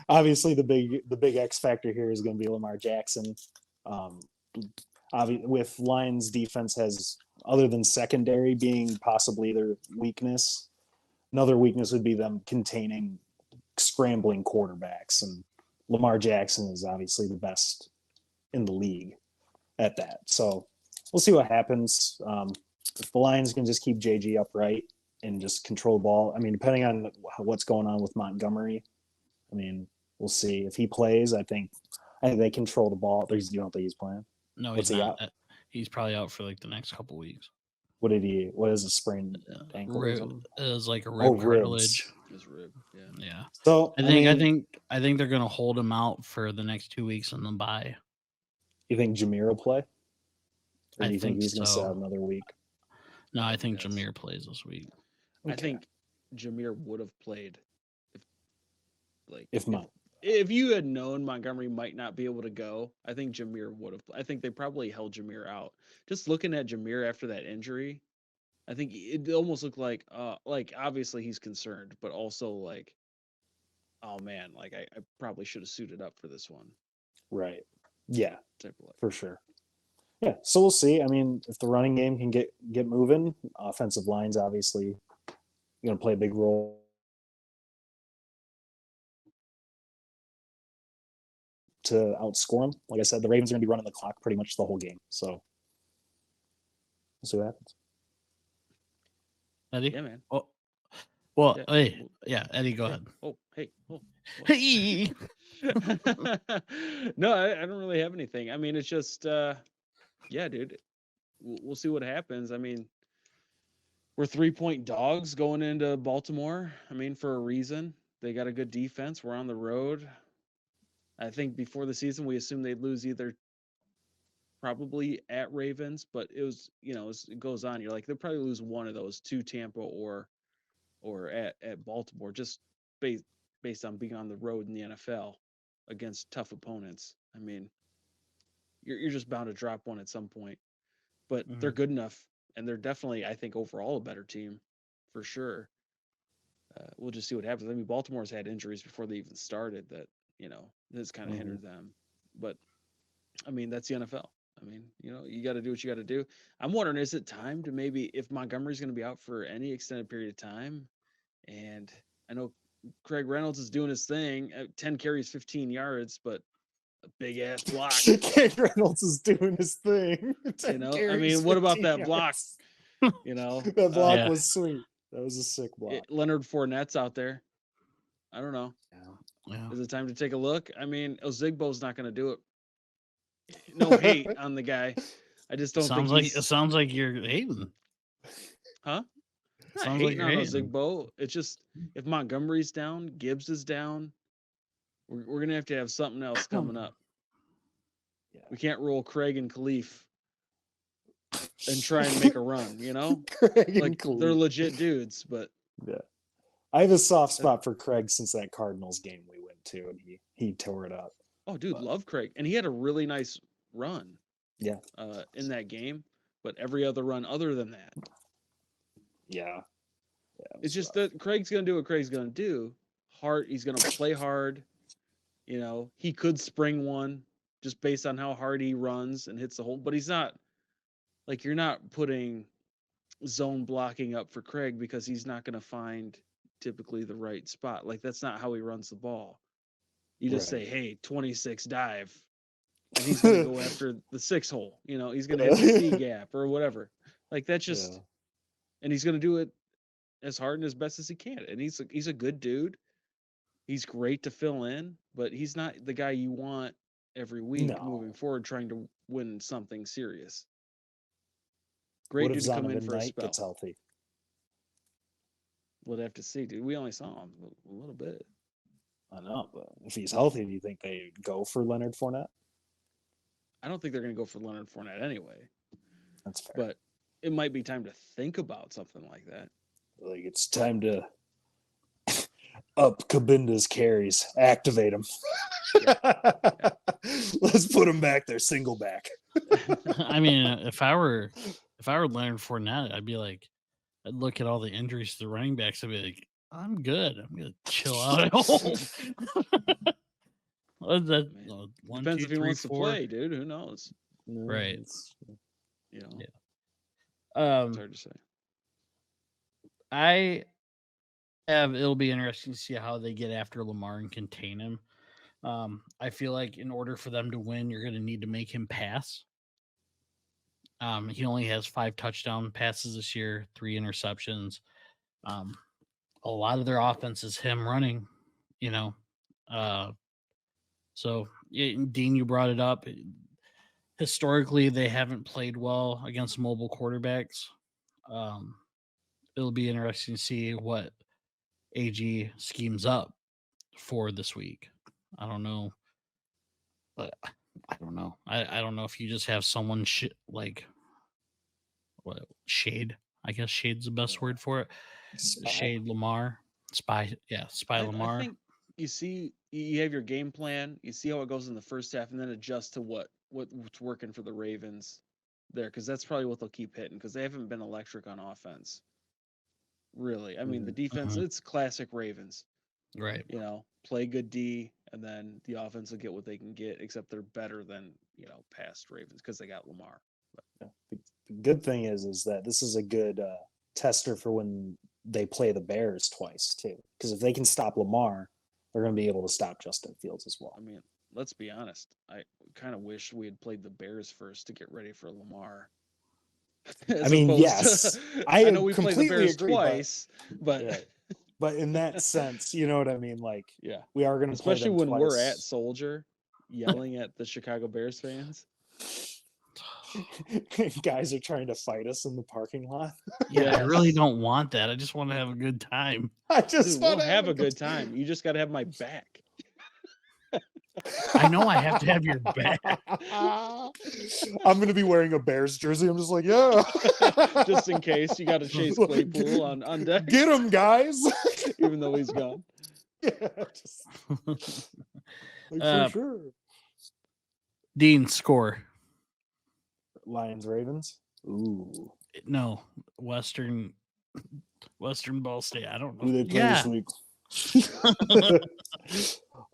Obviously, the big X factor here is going to be Lamar Jackson. with Lions defense has, other than secondary being possibly their weakness, another weakness would be them containing scrambling quarterbacks. And Lamar Jackson is obviously the best in the league at that. So we'll see what happens. If the Lions can just keep JG upright and just control the ball, I mean, depending on what's going on with Montgomery, I mean, we'll see. If he plays, I think they control the ball. You don't think he's playing? No, What's he's he not. out? He's probably out for like the next couple weeks. What is a sprained ankle or something? It was like a Oh, rib cartilage. His rib. Yeah. Yeah. So I think they're gonna hold him out for the next 2 weeks and then bye. You think Jameer will play? Or I do you think think he's going to sit so. out another week? No, I think Yes. Jameer plays this week. I Okay. think Jameer would have played if not. if you had known Montgomery might not be able to go. I think Jameer would have. I think they probably held Jameer out. Just looking at Jameer after that injury, I think it almost looked like obviously he's concerned, but also like, oh man, like I probably should have suited up for this one. Right. Yeah, Type of like. for sure. Yeah, so we'll see. I mean, if the running game can get moving, offensive line's obviously going to play a big role. To outscore them. Like I said, the Ravens are going to be running the clock pretty much the whole game. So we'll see what happens. Eddie? Yeah, man. Oh, well, Yeah. hey, yeah, Eddie, go ahead. Oh, hey. Oh. Hey, No, I don't really have anything. I mean, it's just, yeah, dude. We'll see what happens. I mean, we're 3-point dogs going into Baltimore. I mean, for a reason. They got a good defense. We're on the road. I think before the season, we assumed they'd lose either probably at Ravens, but it was, it goes on. You're like, they'll probably lose one of those, to Tampa or at Baltimore, just based on being on the road in the NFL against tough opponents. I mean, you're just bound to drop one at some point, but they're good enough, and they're definitely, I think, overall a better team for sure. We'll just see what happens. I mean, Baltimore's had injuries before they even started that, this kind of hindered them. But I mean, that's the NFL. I mean, you got to do what you got to do. I'm wondering, is it time to maybe, if Montgomery's going to be out for any extended period of time, and I know Craig Reynolds is doing his thing, 10 carries, 15 yards, but a big ass block. Craig Reynolds is doing his thing. I mean, what about that block? That block Yeah. was sweet. That was a sick block. Leonard Fournette's out there. I don't know. yeah. Is it time to take a look? I mean, Ozigbo's not going to do it. No hate on the guy. I just don't think It sounds like you're hating. Huh? Not Sounds like hating you're on hating. Ozigbo. It's just, if Montgomery's down, Gibbs is down, we're gonna have to have something else coming up. Yeah. We can't roll Craig and Khalif and try and make a run. Craig and Like Khalil. they're legit dudes, but Yeah. I have a soft spot for Craig since that Cardinals game we went to, and he tore it up. oh, dude, But- love Craig, and he had a really nice run. Yeah. In that game, but every other run other than that, Yeah. it's just that Craig's gonna do what Craig's gonna do. He's gonna play hard. He could spring one just based on how hard he runs and hits the hole, but he's not, like, you're not putting zone blocking up for Craig because he's not gonna find typically the right spot. Like, that's not how he runs the ball. You just Right. say, hey, 26 dive, and he's gonna go after the 6 hole. He's gonna hit the C gap or whatever. Like, that's just, Yeah. and he's gonna do it as hard and as best as he can. And he's a good dude. He's great to fill in, but he's not the guy you want every week No. moving forward trying to win something serious. Great What if dude to come in Zonovan for a Knight spell. gets healthy? We'll have to see, dude. We only saw him a little bit. I know, but if he's healthy, do you think they go for Leonard Fournette? I don't think they're gonna go for Leonard Fournette anyway, That's fair. but it might be time to think about something like that. Like, it's time to up Cabinda's carries, activate him. Let's put him back there, single back. I mean, if I were Leonard Fournette, I'd be like, I'd look at all the injuries to the running backs. I'd be like, I'm good. I'm gonna chill out at home. What is that? Man, One, Depends two, if he three, wants to four. play, dude. Who knows? No, Right. You know, Yeah. it's hard to say. It'll be interesting to see how they get after Lamar and contain him. I feel like in order for them to win, you're going to need to make him pass. He only has 5 touchdown passes this year, 3 interceptions. A lot of their offense is him running, you know. Dean, you brought it up. Historically, they haven't played well against mobile quarterbacks. It'll be interesting to see what AG schemes up for this week. I don't know. But I don't know. I don't know if you just have someone shade. I guess shade's the best word for it. Spy. Shade Lamar. Spy Lamar. I think you have your game plan, you see how it goes in the first half, and then adjust to what's working for the Ravens there, because that's probably what they'll keep hitting, because they haven't been electric on offense. Really. I mean, the defense, it's classic Ravens. Right. You know, play good D, and then the offense will get what they can get, except they're better than, past Ravens because they got Lamar. The good thing is that this is a good tester for when they play the Bears twice too. Because if they can stop Lamar, they're going to be able to stop Justin Fields as well. I mean, let's be honest. I kind of wish we had played the Bears first to get ready for Lamar. I mean, yes, I know we played the completely Bears agree, twice, but yeah. But in that sense, you know what I mean? Like, yeah, we are going to play especially them when twice. we're at Soldier yelling at the Chicago Bears fans. Guys are trying to fight us in the parking lot. Yeah, I really don't want that. I just want to have a good time. I just Dude, want we'll to have a good time. You just got to have my back. I know I have to have your back. I'm going to be wearing a Bears jersey. I'm just like, yeah. Just in case you got to chase Claypool on deck. Get him, guys. Even though he's gone. Yeah, for sure. Dean, score. Lions, Ravens. Ooh. No, Western Ball State. I don't know. Who they play this week?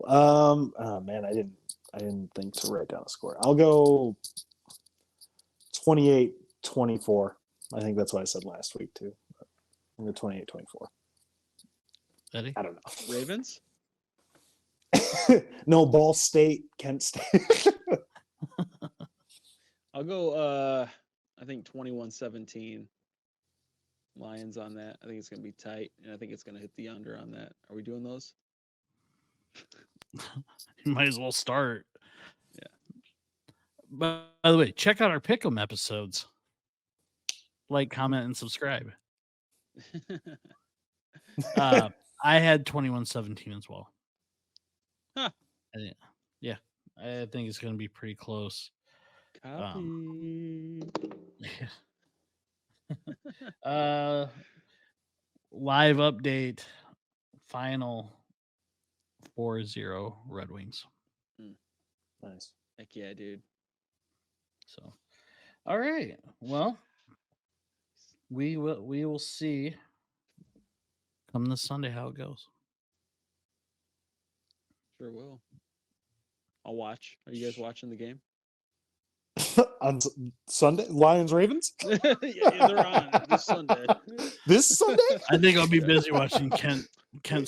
Oh man, I didn't think to write down a score. I'll go 28-24. I think that's what I said last week too. I'm going to 28-24. Eddie? I don't know. Ravens? No, Ball State, Kent State. I'll go I think 21-17. Lions on that. I think it's going to be tight, and I think it's going to hit the under on that. Are we doing those? You might as well start. Yeah. By the way, check out our Pick'em episodes. Like, comment, and subscribe. I had 21-17 as well. Huh. I think it's going to be pretty close. Copy. Live update. Final 4-0 Red Wings. Nice. Heck yeah, dude. So, all right. Well, we will see come this Sunday how it goes. Sure will. I'll watch. Are you guys watching the game? On Sunday, Lions, Ravens. Yeah, they're on this Sunday. This Sunday? I think I'll be busy watching Kent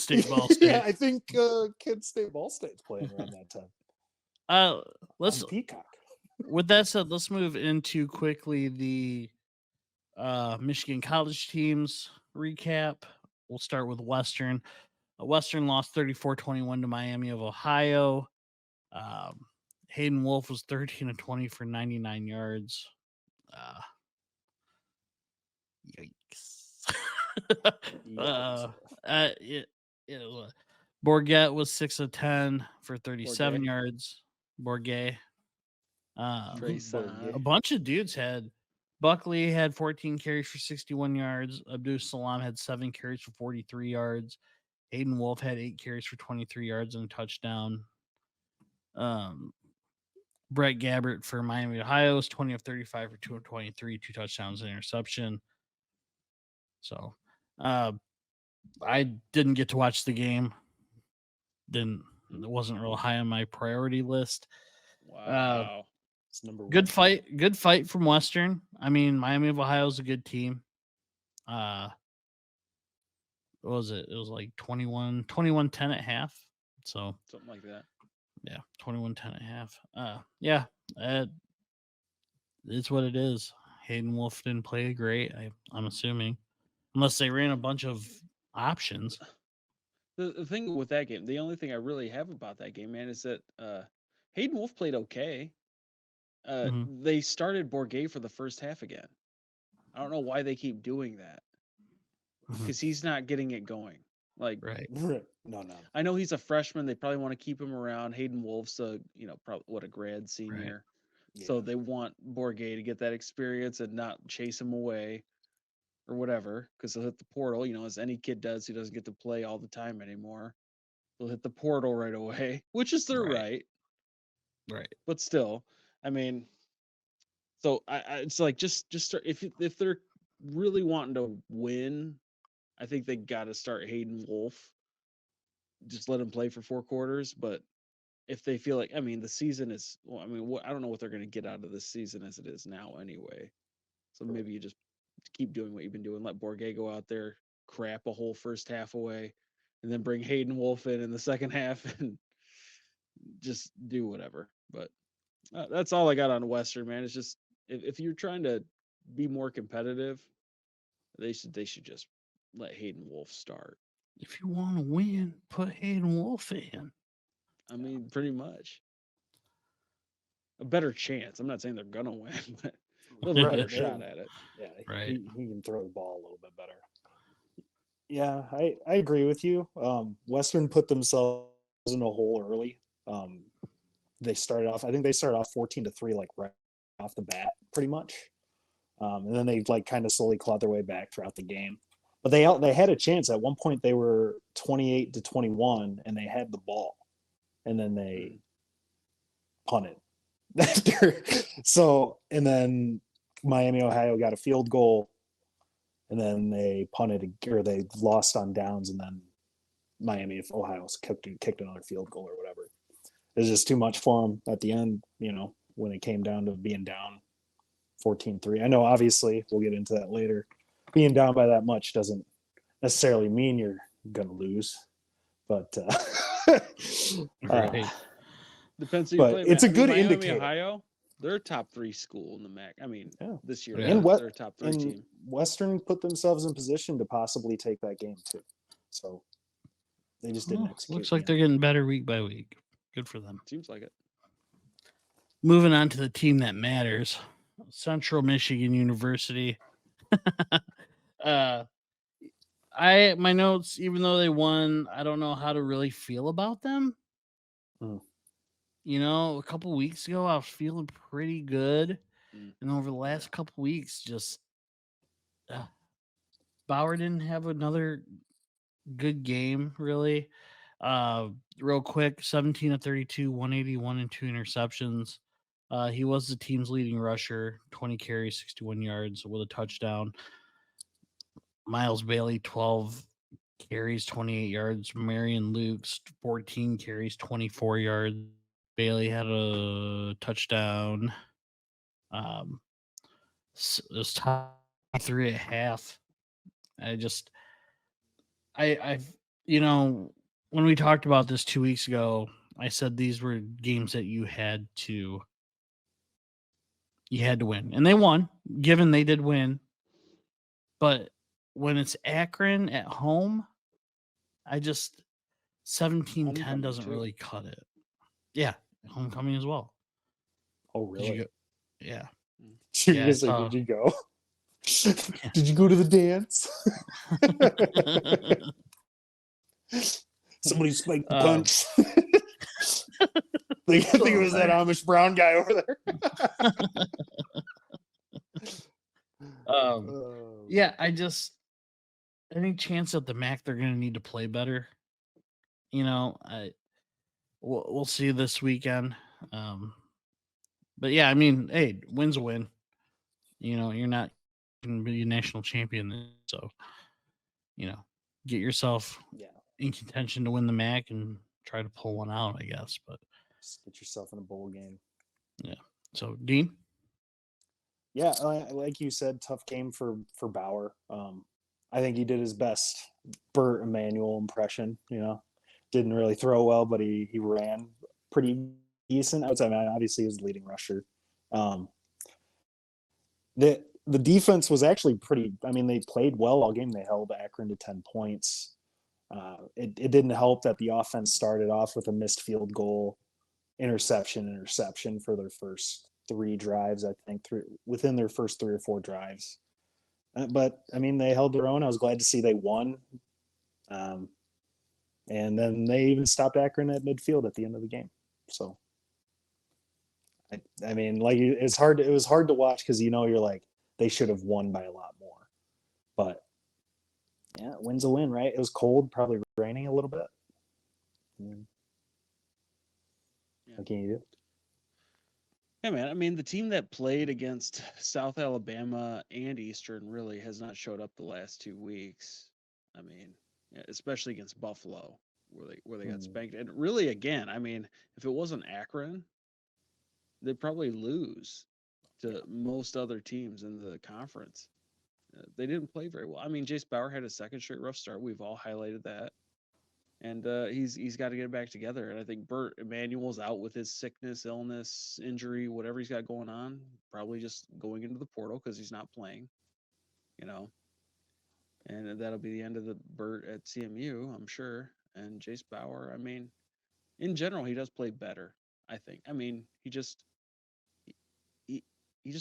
State Ball State. Yeah, I think Kent State Ball State's playing around that time. Let's On Peacock. With that said, let's move into quickly the Michigan college teams recap. We'll start with Western. Western lost 34-21 to Miami of Ohio. Hayden Wolf was 13-20 for 99 yards. Yikes. Bourget was 6-10 for 37 yards. Bourget. A bunch of dudes had. Buckley had 14 carries for 61 yards. Abdul Salam had 7 carries for 43 yards. Hayden Wolf had 8 carries for 23 yards and a touchdown. Brett Gabbert for Miami, Ohio was 20 of 35 for 223, 2 touchdowns and interception. So I didn't get to watch the game. It wasn't real high on my priority list. Wow. It's number one. Good fight from Western. I mean, Miami of Ohio is a good team. What was it? It was like 21-10 at half. So Something like that. yeah, 21-10 at half. Yeah, it's what it is. Hayden Wolf didn't play great. I'm assuming, unless they ran a bunch of options. The thing with that game, the only thing I really have about that game, man, is that Hayden Wolf played okay. Mhm. They started Bourget for the first half again. I don't know why they keep doing that Mhm. because he's not getting it going. Like, Right. No. I know he's a freshman. They probably want to keep him around. Hayden Wolf's probably a grad senior. So Yeah. they want Bourget to get that experience and not chase him away or whatever, because he'll hit the portal, as any kid does who doesn't get to play all the time anymore. They'll hit the portal right away, which is their right. Right. But still, I mean, so it's like just start if they're really wanting to win, I think they got to start Hayden Wolf. Just let him play for 4 quarters, but if they feel like, I mean, the season is, well, I mean, I don't know what they're going to get out of this season as it is now anyway. So maybe you just keep doing what you've been doing. Let Bourget go out there, crap a whole first half away, and then bring Hayden Wolf in the second half and just do whatever. But that's all I got on Western, man. It's just if you're trying to be more competitive, they should just let Hayden Wolf start. If you want to win, put Hayden Wolf in. I mean, pretty much a better chance. I'm not saying they're gonna win, but they'll have a better Right, shot at it. Yeah, Right. he can throw the ball a little bit better. Yeah, I agree with you. Western put themselves in a hole early. I think they started off 14-3, like right off the bat, pretty much. And then they like kind of slowly clawed their way back throughout the game. But they had a chance. At one point they were 28-21 and they had the ball. And then they punted. So, and then Miami, Ohio got a field goal, and then they punted, or they lost on downs, and then Miami, if Ohio kicked another field goal or whatever. It was just too much for them at the end, when it came down to being down 14-3. I know, obviously, we'll get into that later. Being down by that much doesn't necessarily mean you're going to lose, but Right. Depends who you but play. it's a good Miami, indicator. Ohio, they're a top 3 school in the MAC. I mean, Yeah. this year Yeah. they're a top 3 team. Western put themselves in position to possibly take that game too. So they just didn't execute. Looks like they're getting better week by week. Good for them. Seems like it. Moving on to the team that matters, Central Michigan University. My notes, even though they won, I don't know how to really feel about them. Mm. A couple weeks ago, I was feeling pretty good. And over the last couple weeks, just Bauer didn't have another good game, really. Real quick, 17 of 32, 181 and 2 interceptions. He was the team's leading rusher, 20 carries, 61 yards with a touchdown. Miles Bailey, 12 carries, 28 yards. Marion Lukes, 14 carries, 24 yards. Bailey had a touchdown. It was top 3 at half. When we talked about this 2 weeks ago, I said these were games that you had to win, and they won. Given they did win, but when it's Akron at home, 17-10 doesn't too. really cut it. Yeah, homecoming as well. Oh, Did you really? go? Yeah. Did you go? Did you go to the dance? Somebody spiked the punch. I think it was that Amish brown guy over there. Yeah, any chance at the MAC they're going to need to play better. We'll see this weekend. But yeah, I mean, hey, win's a win. You're not going to be a national champion, so get yourself in contention to win the MAC and try to pull one out, I guess. But just get yourself in a bowl game. Yeah. So, Dean? Yeah, like you said, tough game for Bauer. I think he did his best Burt Emmanuel impression. Didn't really throw well, but he ran pretty decent. I would say, obviously, he was the leading rusher. Um, the defense was actually pretty. I mean, they played well all game. They held Akron to 10 points. It didn't help that the offense started off with a missed field goal, interception for their first 3 drives. I think within their first 3 or 4 drives. But I mean, they held their own. I was glad to see they won. And then they even stopped Akron at midfield at the end of the game. So, I mean, like it was hard to watch because you're like they should have won by a lot more. But yeah, win's a win, right? It was cold, probably raining a little bit. What can you do? Yeah, man. I mean, the team that played against South Alabama and Eastern really has not showed up the last 2 weeks. I mean, especially against Buffalo, where they got spanked. And really, again, I mean, if it wasn't Akron, they'd probably lose to most other teams in the conference. They didn't play very well. I mean, Jace Bauer had a second straight rough start. We've all highlighted that. And he's got to get it back together. And I think Burt Emmanuel's out with his sickness, illness, injury, whatever he's got going on. Probably just going into the portal because he's not playing, And that'll be the end of the Burt at CMU, I'm sure. And Jace Bauer, I mean, in general, he does play better. I think. I mean, he just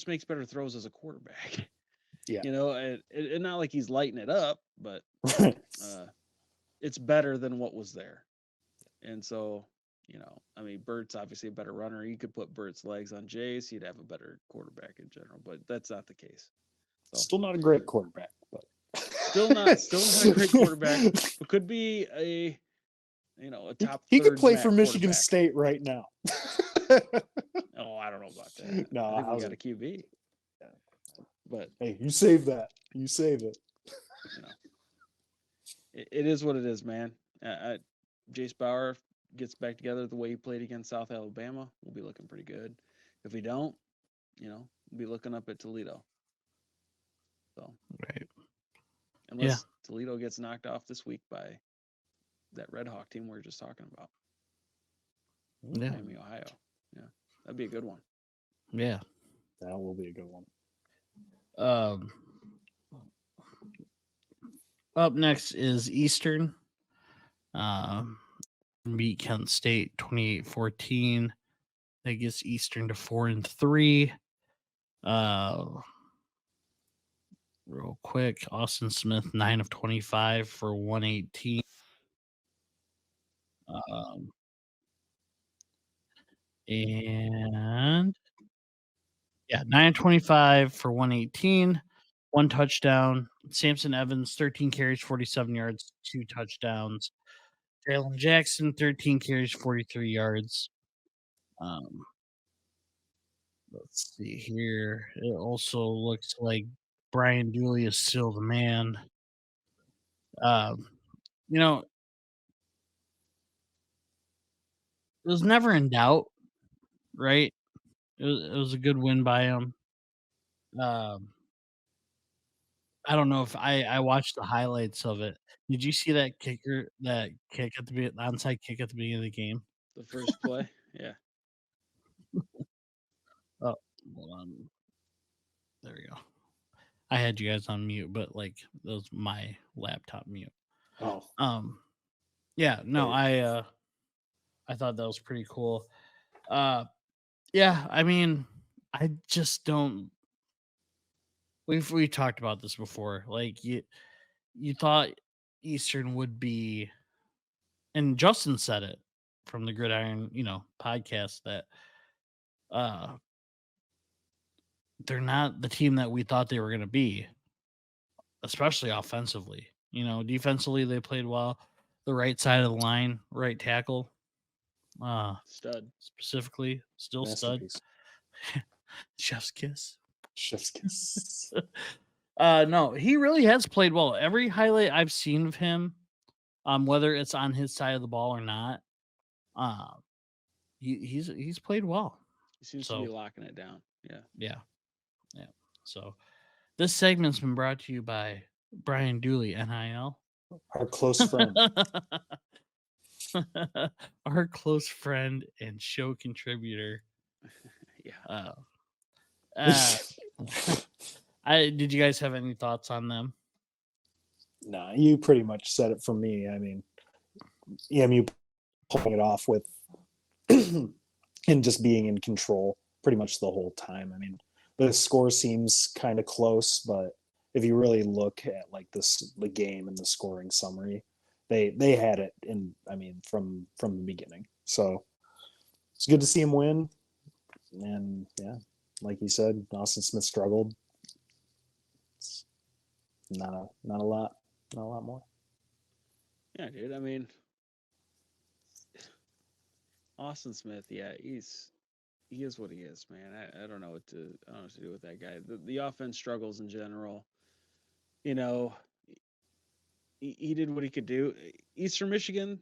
makes better throws as a quarterback. Yeah. And not like he's lighting it up, but it's better than what was there. And so, I mean, Burt's obviously a better runner. You could put Burt's legs on Jace. He'd have a better quarterback in general, but that's not the case. So, still not a great quarterback, but still not a great quarterback, but could be a top. He could play for Michigan State right now. Oh, I don't know about that. No, I think we got a QB. Yeah. But hey, you save that. You save it. It is what it is, man. Jace Bauer gets back together the way he played against South Alabama, we'll be looking pretty good. If we don't, we'll be looking up at Toledo. So, right. Unless Toledo gets knocked off this week by that Red Hawk team we were just talking about. Yeah. Miami, Ohio. Yeah. That'd be a good one. Yeah. That will be a good one. Up next is Eastern. Beat Kent State 28-14. That gets Eastern to 4-3. Real quick, Austin Smith 9 of 25 for 118. And 9 of 25 for 118. 1 touchdown. Samson Evans, 13 carries, 47 yards, 2 touchdowns. Jalen Jackson, 13 carries, 43 yards. Let's see here. It also looks like Brian Dooley is still the man. It was never in doubt, right? It was a good win by him. I don't know if I watched the highlights of it. Did you see that kick at the onside kick at the beginning of the game? The first play? Yeah. Oh, hold on. There we go. I had you guys on mute, but that was my laptop mute. Oh. Yeah, no, I thought that was pretty cool. Yeah, I mean, I just don't. We talked about this before. You thought Eastern would be, and Justin said it from the Gridiron, podcast that they're not the team that we thought they were going to be, especially offensively. Defensively they played well. The right side of the line, right tackle, stud specifically, still stud. Chef's kiss. Chef's kiss. No, he really has played well. Every highlight I've seen of him, whether it's on his side of the ball or not, he's played well. He seems to be So locking it down. Yeah. yeah, yeah. So this segment's been brought to you by Brian Dooley, NIL. Our close friend. Our close friend and show contributor. Yeah. Uh, did you guys have any thoughts on them? Nah, you pretty much said it for me. I mean, EMU pulling it off with and just being in control pretty much the whole time. I mean, the score seems kind of close, but if you really look at like the game and the scoring summary, they had it in. I mean, from the beginning. So it's good to see him win. And yeah, like you said, Austin Smith struggled. It's not a lot more. Yeah, dude. I mean, Austin Smith, yeah, he is what he is, man. I don't know what to do with that guy. The offense struggles in general. You know, he did what he could do. Eastern Michigan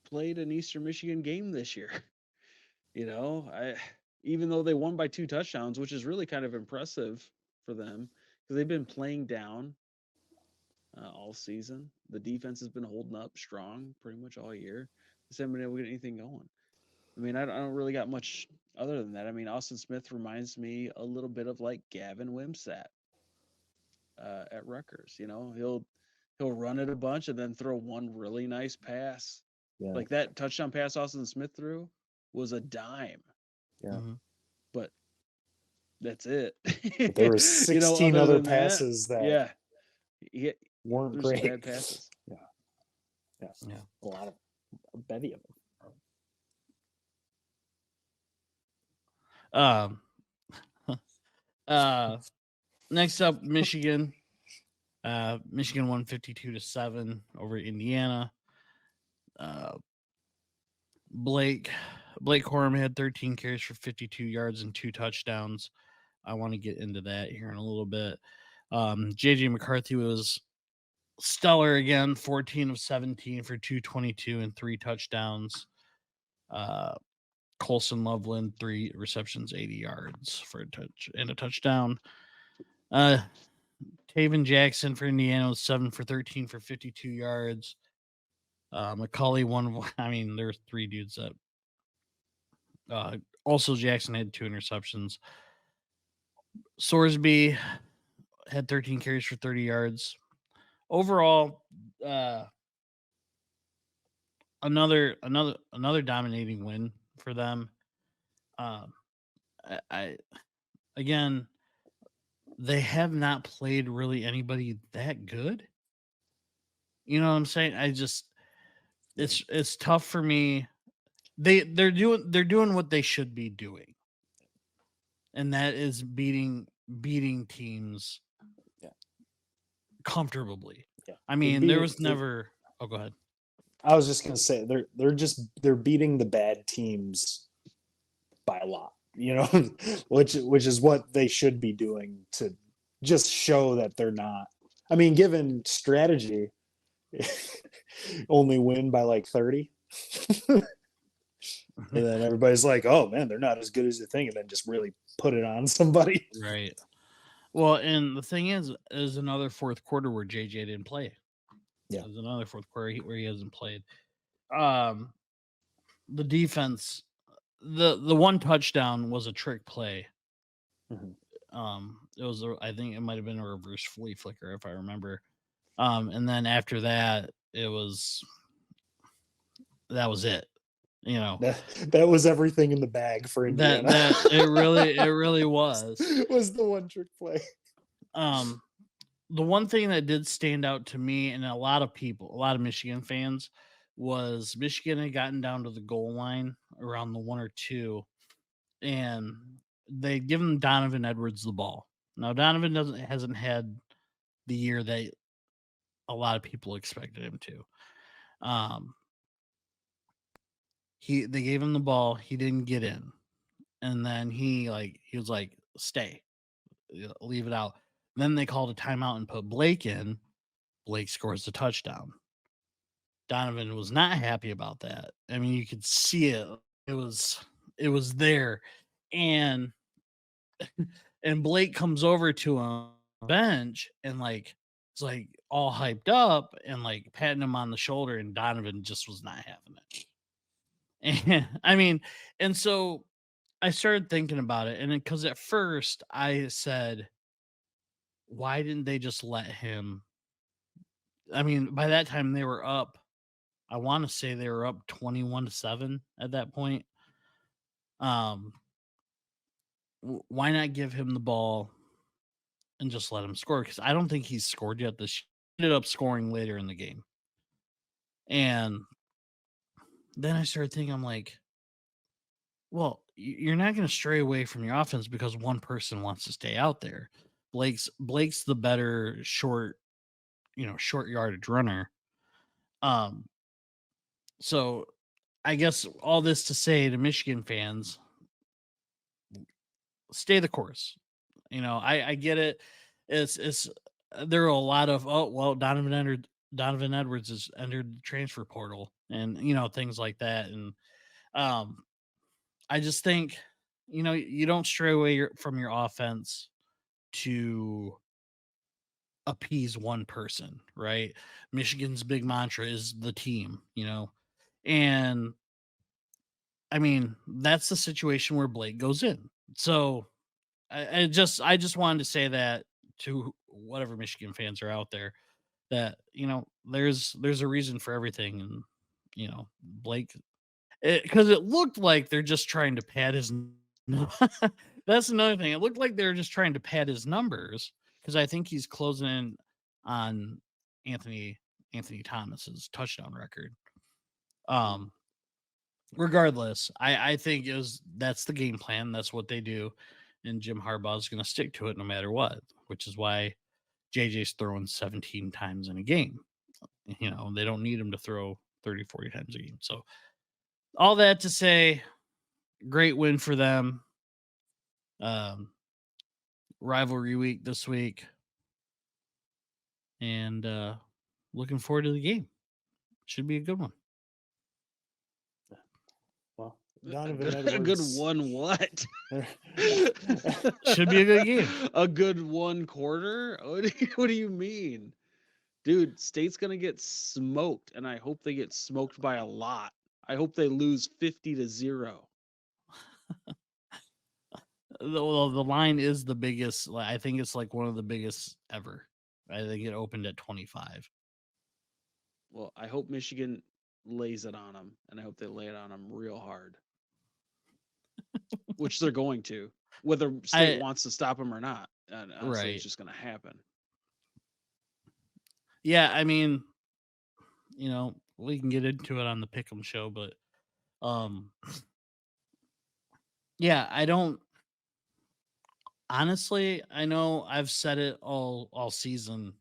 played an Eastern Michigan game this year. Even though they won by 2 touchdowns, which is really kind of impressive for them because they've been playing down all season. The defense has been holding up strong pretty much all year. Just haven't been able to get anything going. I mean, I don't really got much other than that. I mean, Austin Smith reminds me a little bit of like Gavin Wimsatt at Rutgers. He'll run it a bunch and then throw one really nice pass. Yeah. Like that touchdown pass Austin Smith threw was a dime. Yeah. Mm-hmm. But that's it. But there were 16 other other than that, passes that yeah, he weren't threw some great. bad passes. Yeah. A bevy of them. Next up, Michigan. Michigan won 52-7 over Indiana. Blake Corum had 13 carries for 52 yards and 2 touchdowns. I want to get into that here in a little bit. JJ McCarthy was stellar again, 14 of 17 for 222 and 3 touchdowns. Colson Loveland, 3 receptions, 80 yards for a touchdown. Taven Jackson for Indiana was 7 for 13 for 52 yards. McCulley, there's 3 dudes that. Also, Jackson had 2 interceptions. Sorsby had 13 carries for 30 yards. Overall, another dominating win for them. Again, they have not played really anybody that good. You know what I'm saying? It's tough for me. They're doing what they should be doing, and that is beating teams comfortably. Yeah. I mean, there was never. Oh, go ahead. I was just gonna say they're beating the bad teams by a lot, which is what they should be doing to just show that they're not. I mean, given strategy, only win by like 30. And then everybody's like, oh man, they're not as good as you think, and then just really put it on somebody. Right. Well, and the thing is another fourth quarter where JJ didn't play. Yeah. There's another fourth quarter where he hasn't played. The defense, the one touchdown was a trick play. Mm-hmm. It was I think it might have been a reverse flea flicker if I remember. And then after that, that was it. That was everything in the bag for Indiana. That it really was. Was the one trick play. The one thing that did stand out to me and a lot of Michigan fans was Michigan had gotten down to the goal line around the 1 or 2, and they'd given Donovan Edwards the ball. Now Donovan hasn't had the year that a lot of people expected him to. They gave him the ball, he didn't get in, and then he was like, stay, leave it out. Then they called a timeout and put Blake in. Blake scores the touchdown. Donovan was not happy about that. I mean, you could see it. It it was there, and and Blake comes over to him on the bench and like it's like all hyped up and like patting him on the shoulder, and Donovan just was not having it. And I mean, and so I started thinking about it, and because at first I said, why didn't they just let him? I mean, by that time they were up. I want to say they were up 21-7 at that point. Um, why not give him the ball and just let him score? Because I don't think he's scored yet. This ended up scoring later in the game, and then I started thinking, I'm like, well, you're not going to stray away from your offense because one person wants to stay out there. Blake's the better short yardage runner. Um, so I guess all this to say to Michigan fans, stay the course. I get it. It's there are a lot of Donovan Edwards has entered the transfer portal and things like that. And um I just think you don't stray away from your offense to appease one person, right? Michigan's big mantra is the team. And I mean, that's the situation where Blake goes in. So I just wanted to say that to whatever Michigan fans are out there that there's a reason for everything, and Blake, because it looked like they're just trying to pad his. That's another thing. It looked like they're just trying to pad his numbers because I think he's closing in on Anthony Thomas's touchdown record. Um, Regardless, I think that's the game plan. That's what they do, and Jim Harbaugh is going to stick to it no matter what. Which is why JJ's throwing 17 times in a game. They don't need him to throw 30, 40 times a game. So all that to say, great win for them. Rivalry week this week, and looking forward to the game. Should be a good one. Well, A Donovan good, a good Edwards. one. What? Should be a good game. A good one quarter? What do you mean? Dude, State's going to get smoked, and I hope they get smoked by a lot. I hope they lose 50-0. The line is the biggest. I think it's like one of the biggest ever. I think it opened at 25. Well, I hope Michigan lays it on them, and I hope they lay it on them real hard, which they're going to, whether State wants to stop them or not. And honestly, Right. it's just going to happen. Yeah, I mean, we can get into it on the Pick'em show, but yeah, I don't honestly. I know I've said it all season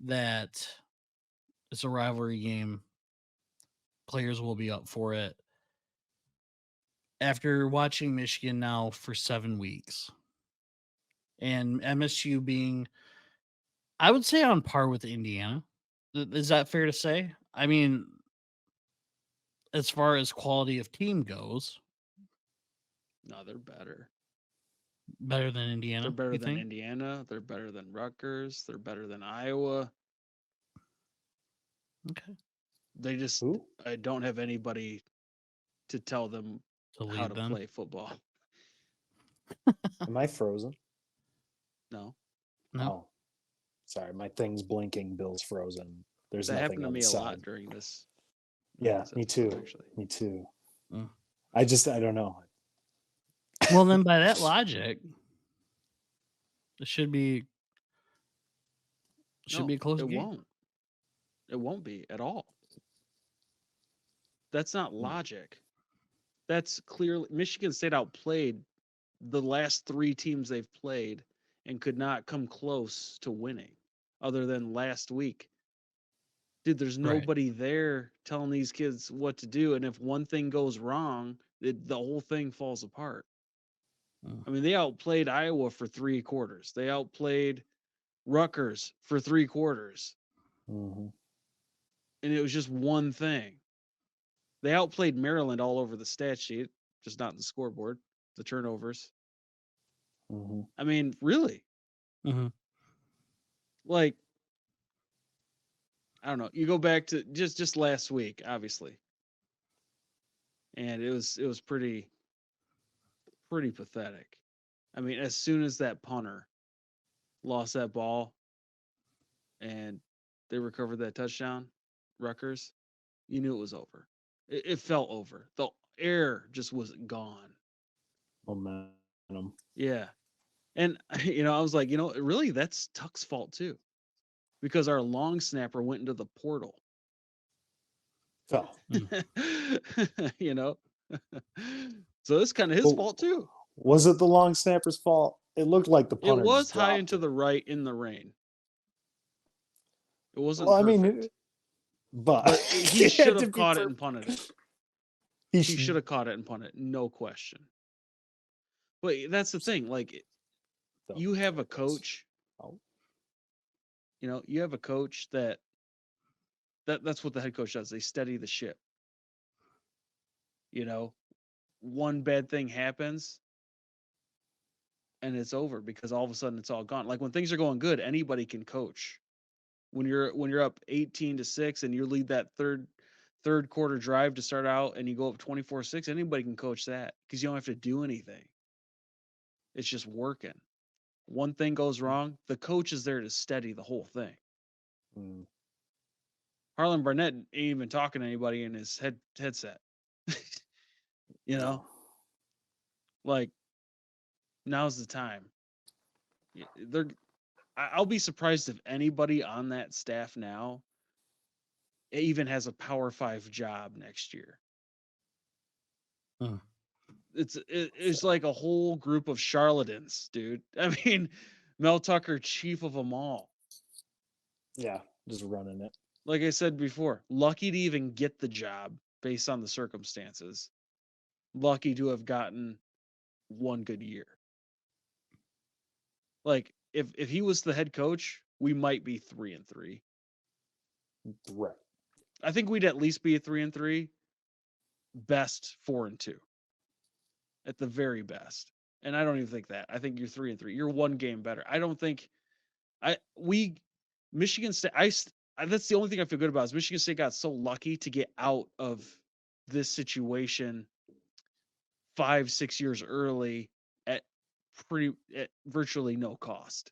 that it's a rivalry game. Players will be up for it. After watching Michigan now for 7 weeks, and MSU being, I would say, on par with Indiana. Is that fair to say? I mean, as far as quality of team goes, No, they're better. better than Indiana. They're better you than think? Indiana. They're better than Rutgers. They're better than Iowa. Okay. They just Who? I don't have anybody to tell them To how lead to them. play football. Am I frozen? No. No. Oh, sorry, my thing's blinking. Bill's frozen. There's That nothing happened to on the me a side. lot during this. Yeah, this me episode, too. Actually. Me too. Mm. I don't know. Well, then by that logic, it should be a close it game. won't. It won't be at all. That's not logic. That's clearly Michigan State outplayed the last 3 teams they've played and could not come close to winning other than last week. Dude, there's Right. nobody there telling these kids what to do. And if one thing goes wrong, the whole thing falls apart. Mm. I mean, they outplayed Iowa for 3 quarters. They outplayed Rutgers for 3 quarters. Mm-hmm. And it was just one thing. They outplayed Maryland all over the stat sheet. just not in the scoreboard. The turnovers. Mhm. I mean, really, Mm-hmm. like I don't know. You go back to just last week, obviously, and it was pretty pathetic. I mean, as soon as that punter lost that ball and they recovered that touchdown, Rutgers, you knew it was over. It felt over. The air just was gone. Momentum. Yeah. And I was like, really, that's Tuck's fault too, because our long snapper went into the portal. Oh, you know, so it's kind of his Well, fault too. was it the long snapper's fault? It looked like the It punter was just high dropped into it. the right in the rain. It wasn't Well, I perfect, mean, but, but he it should had to have be caught it and perfect. punted it. He He should. should have caught it and punted it, no question. But that's the thing, like you have a coach, Oh, you have a coach that's what the head coach does. They steady the ship. One bad thing happens and it's over because all of a sudden it's all gone. Like when things are going good, anybody can coach. When you're up 18-6 and you lead that third quarter drive to start out and you go up 24-6, anybody can coach that because you don't have to do anything. It's just working. One thing goes wrong, the coach is there to steady the whole thing. mm, Harlan Barnett ain't even talking to anybody in his headset. no. Like now's the time. I'll be surprised if anybody on that staff now even has a Power 5 job next year. Hmm. It's like a whole group of charlatans, dude. I mean, Mel Tucker, chief of them all. Yeah, just running it. Like I said before, lucky to even get the job based on the circumstances. Lucky to have gotten one good year. Like if he was the head coach, we might be 3-3. Right. I think we'd at least be a 3-3. Best 4-2. At the very best. And I don't even think that. I think you're 3-3. You're one game better. I don't think Michigan State. That's the only thing I feel good about is Michigan State got so lucky to get out of this situation 5-6 years early at virtually no cost.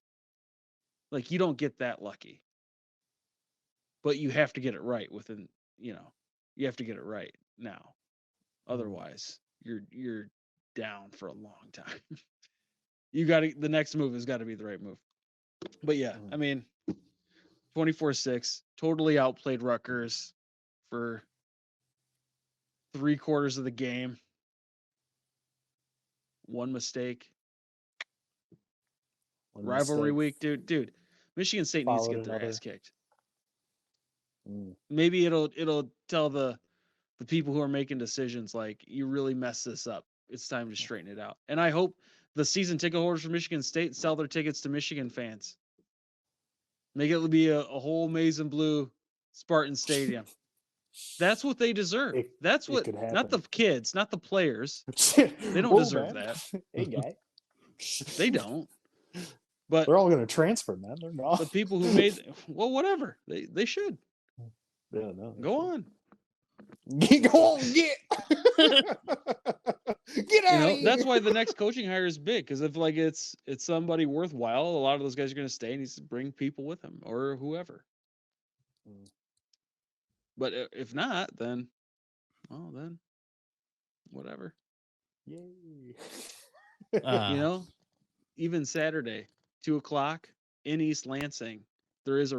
Like you don't get that lucky, but you have to get it right within. You have to get it right now. Otherwise, you're down for a long time. The next move has got to be the right move. But yeah, I mean, 24-6, totally outplayed Rutgers for 3/4 of the game. One mistake. Rivalry week, dude. Michigan State needs to get their ass kicked. Maybe it'll tell the people who are making decisions like you really messed this up. It's time to straighten it out. And I hope the season ticket holders for Michigan State sell their tickets to Michigan fans. Make it be a whole maize and blue Spartan Stadium. That's what they deserve. That's what, not the kids, not the players. They don't deserve that. Hey, guy. They don't. But they're all going to transfer, man. They're not. The people who made, whatever. They should. Yeah, no. Go on. Go on, get. Get out of here. That's why the next coaching hire is big, because if it's somebody worthwhile, a lot of those guys are going to stay and he's to bring people with him or whoever. But if not, then whatever. Yay. Even Saturday, 2:00 in East Lansing, there is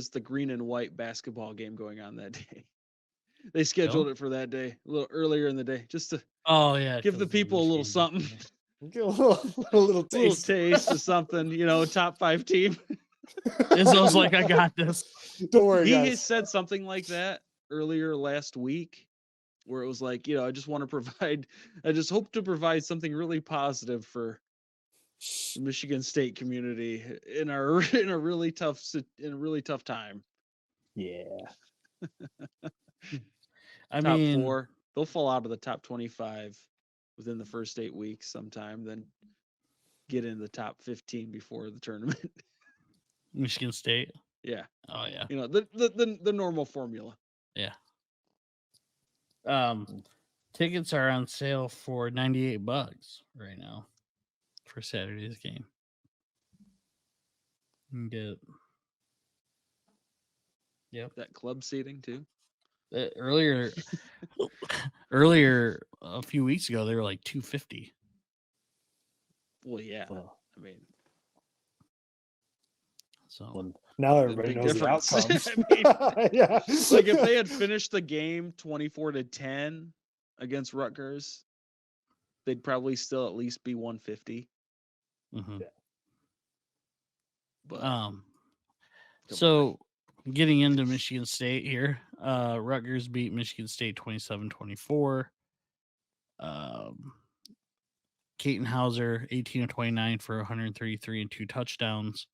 the green and white basketball game going on that day. They scheduled it for that day, a little earlier in the day, just to give the people a little something. Get a little taste. Of something, top 5 team. Izzo's like, I got this. Don't worry, He guys. said something like that earlier last week, where it was like, I just hope to provide something really positive for the Michigan State community in a really tough time. Yeah. Top 4, they'll fall out of the top 25 within the first 8 weeks sometime, then get in the top 15 before the tournament. Michigan State. Yeah. Oh yeah. You know, the normal formula. Yeah. Tickets are on sale for $98 right now for Saturday's game. You can get That club seating too. earlier a few weeks ago they were like $250. Well, yeah. Well, I mean, So well, now the everybody big knows difference. the outcomes. I mean, yeah. like if they had finished the game 24-10 against Rutgers, they'd probably still at least be 150. mhm. Yeah. But come on. So getting into Michigan State here, Rutgers beat Michigan State 27-24. Caton Hauser 18 of 29 for 133 and 2 touchdowns.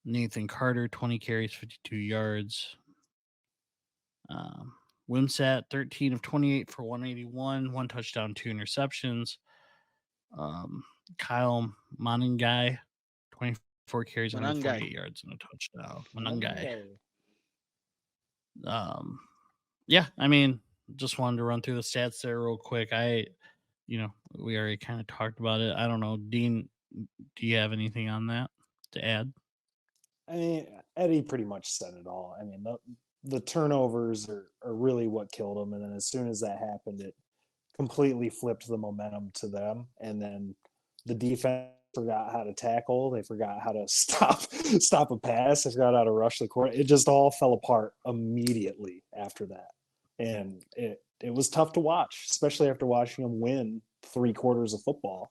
Nathan Carter 20 carries, 52 yards. Wimsat 13 of 28 for 181, 1 touchdown, 2 interceptions. Kyle Monangai 24 carries, Monangai. 148 yards and a touchdown. Monangai. Okay. Yeah, I mean, just wanted to run through the stats there real quick. We already kind of talked about it. I don't know, Dean, do you have anything on that to add? I mean, Eddie pretty much said it all. I mean, the turnovers are really what killed them. And then as soon as that happened, it completely flipped the momentum to them. And then the defense forgot how to tackle. They forgot how to stop a pass. They forgot how to rush the court. It just all fell apart immediately after that. And it was tough to watch, especially after watching them win 3 quarters of football.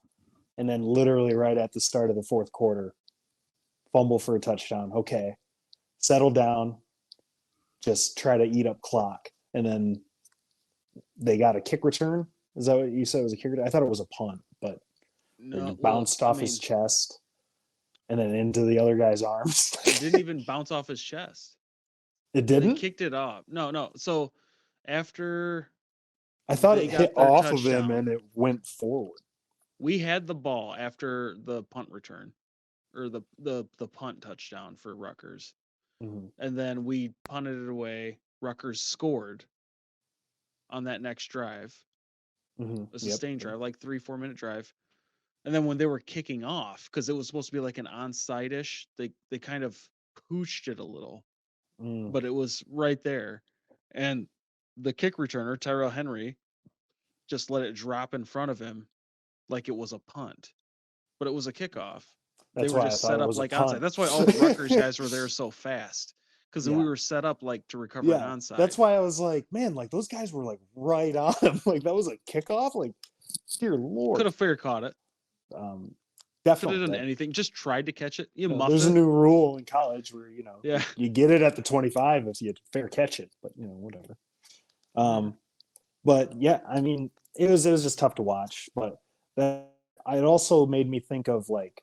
And then literally right at the start of the fourth quarter, fumble for a touchdown. Okay. Settle down. Just try to eat up clock. And then they got a kick return. Is that what you said? It was a kick return? I thought it was a punt, but it bounced off his chest and then into the other guy's arms. It didn't even bounce off his chest. It didn't? They kicked it off. No. So after I thought they it got hit their off of him touchdown, and it went forward. we had the ball after the punt return or the punt touchdown for Rutgers. Mm-hmm. And then we punted it away. Rutgers scored on that next drive. Mm-hmm. A sustained drive, like 3-4 minute drive. And then when they were kicking off, because it was supposed to be like an onside-ish, they kind of pooched it a little. But it was right there. And the kick returner, Tyrell Henry, just let it drop in front of him like it was a punt. But it was a kickoff. That's they were why just I thought set it up was like a punt. onside. That's why all the Rutgers guys were there so fast. Because we were set up like to recover an onside. That's why I was like, man, like those guys were like right on him. Like that was a kickoff. Like, dear Lord. Could have fair caught it. Definitely. Could have done anything. Just tried to catch it. There's a new rule in college where you get it at the 25 if you fair catch it, but whatever. But yeah, I mean, it was just tough to watch. But it also made me think of like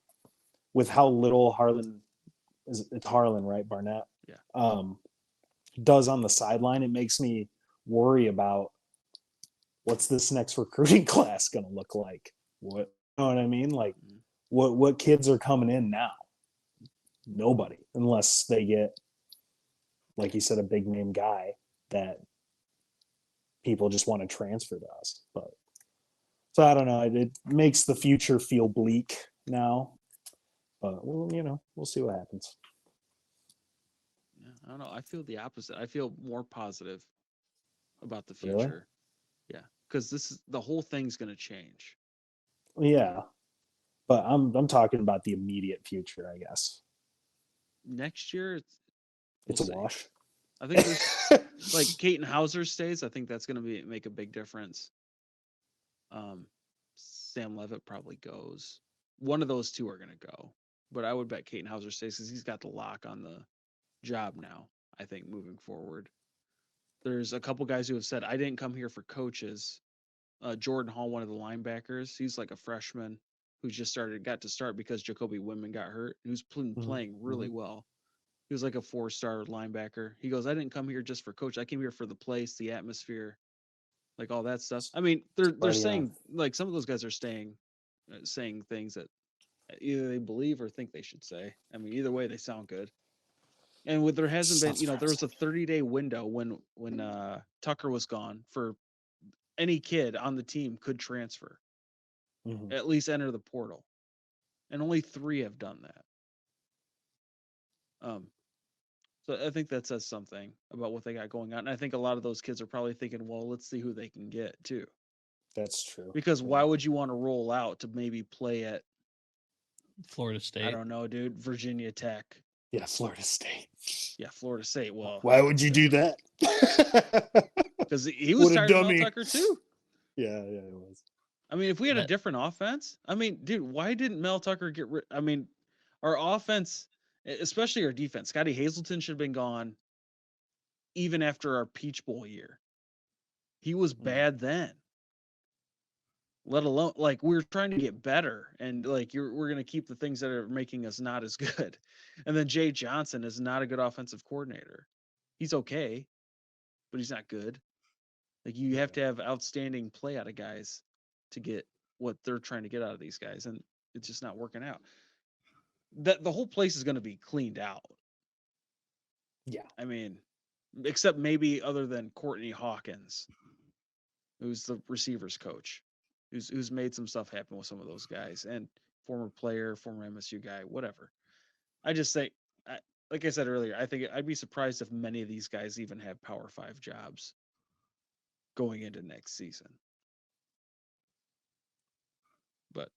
with how little it's Harlan, right? Barnett. Yeah. Does on the sideline. It makes me worry about what's this next recruiting class going to look like. What, you know what I mean? Like what kids are coming in now? Nobody, unless they get, like you said, a big name guy that people just want to transfer to us. But so I don't know. It makes the future feel bleak now. But we'll see what happens. Yeah, I don't know. I feel the opposite. I feel more positive about the future. Really? Yeah, because the whole thing's going to change. Yeah, but I'm talking about the immediate future, I guess. Next year, it's a wash. I think there's like Caton Hauser stays. I think that's going to make a big difference. Sam Levitt probably goes. One of those two are going to go, but I would bet Caton Hauser stays because he's got the lock on the job now. I think moving forward, there's a couple guys who have said I didn't come here for coaches. Jordan Hall, one of the linebackers, he's like a freshman who just got to start because Jacoby Windman got hurt. He was playing really well. He was like a 4-star linebacker. He goes, I didn't come here just for coach. I came here for the place, the atmosphere, like all that stuff. I mean, they're Smarty saying like some of those guys are saying things that either they believe or think they should say. I mean, either way, they sound good. And there hasn't been, Sounds there was a promising. 30-day window when Tucker was gone for any kid on the team could transfer, Mhm. at least enter the portal, and only 3 have done that. So I think that says something about what they got going on. And I think a lot of those kids are probably thinking, well, let's see who they can get too. That's true. Because why Yeah. would you want to roll out to maybe play at, Florida State. I don't know, dude, Virginia Tech? Yeah, Florida State. Yeah, Florida State. Well, Why would you do that? because he was What a tired of Mel dummy. Tucker too. Yeah, it was. I mean, if we had a That- different offense, I mean, dude, why didn't Mel Tucker get rid? I mean, our offense, especially our defense, Scotty Hazelton should have been gone even after our Peach Bowl year. He was bad then. Let alone, like, we're trying to get better, and like we're gonna keep the things that are making us not as good. And then Jay Johnson is not a good offensive coordinator. He's okay, but he's not good. Like, you have to have outstanding play out of guys to get what they're trying to get out of these guys, and it's just not working out. That the whole place is going to be cleaned out. Yeah. I mean, except maybe other than Courtney Hawkins, who's the receivers coach, who's made some stuff happen with some of those guys, and former player, former MSU guy, whatever. I just say, like I said earlier, I think I'd be surprised if many of these guys even have Power 5 jobs going into next season. But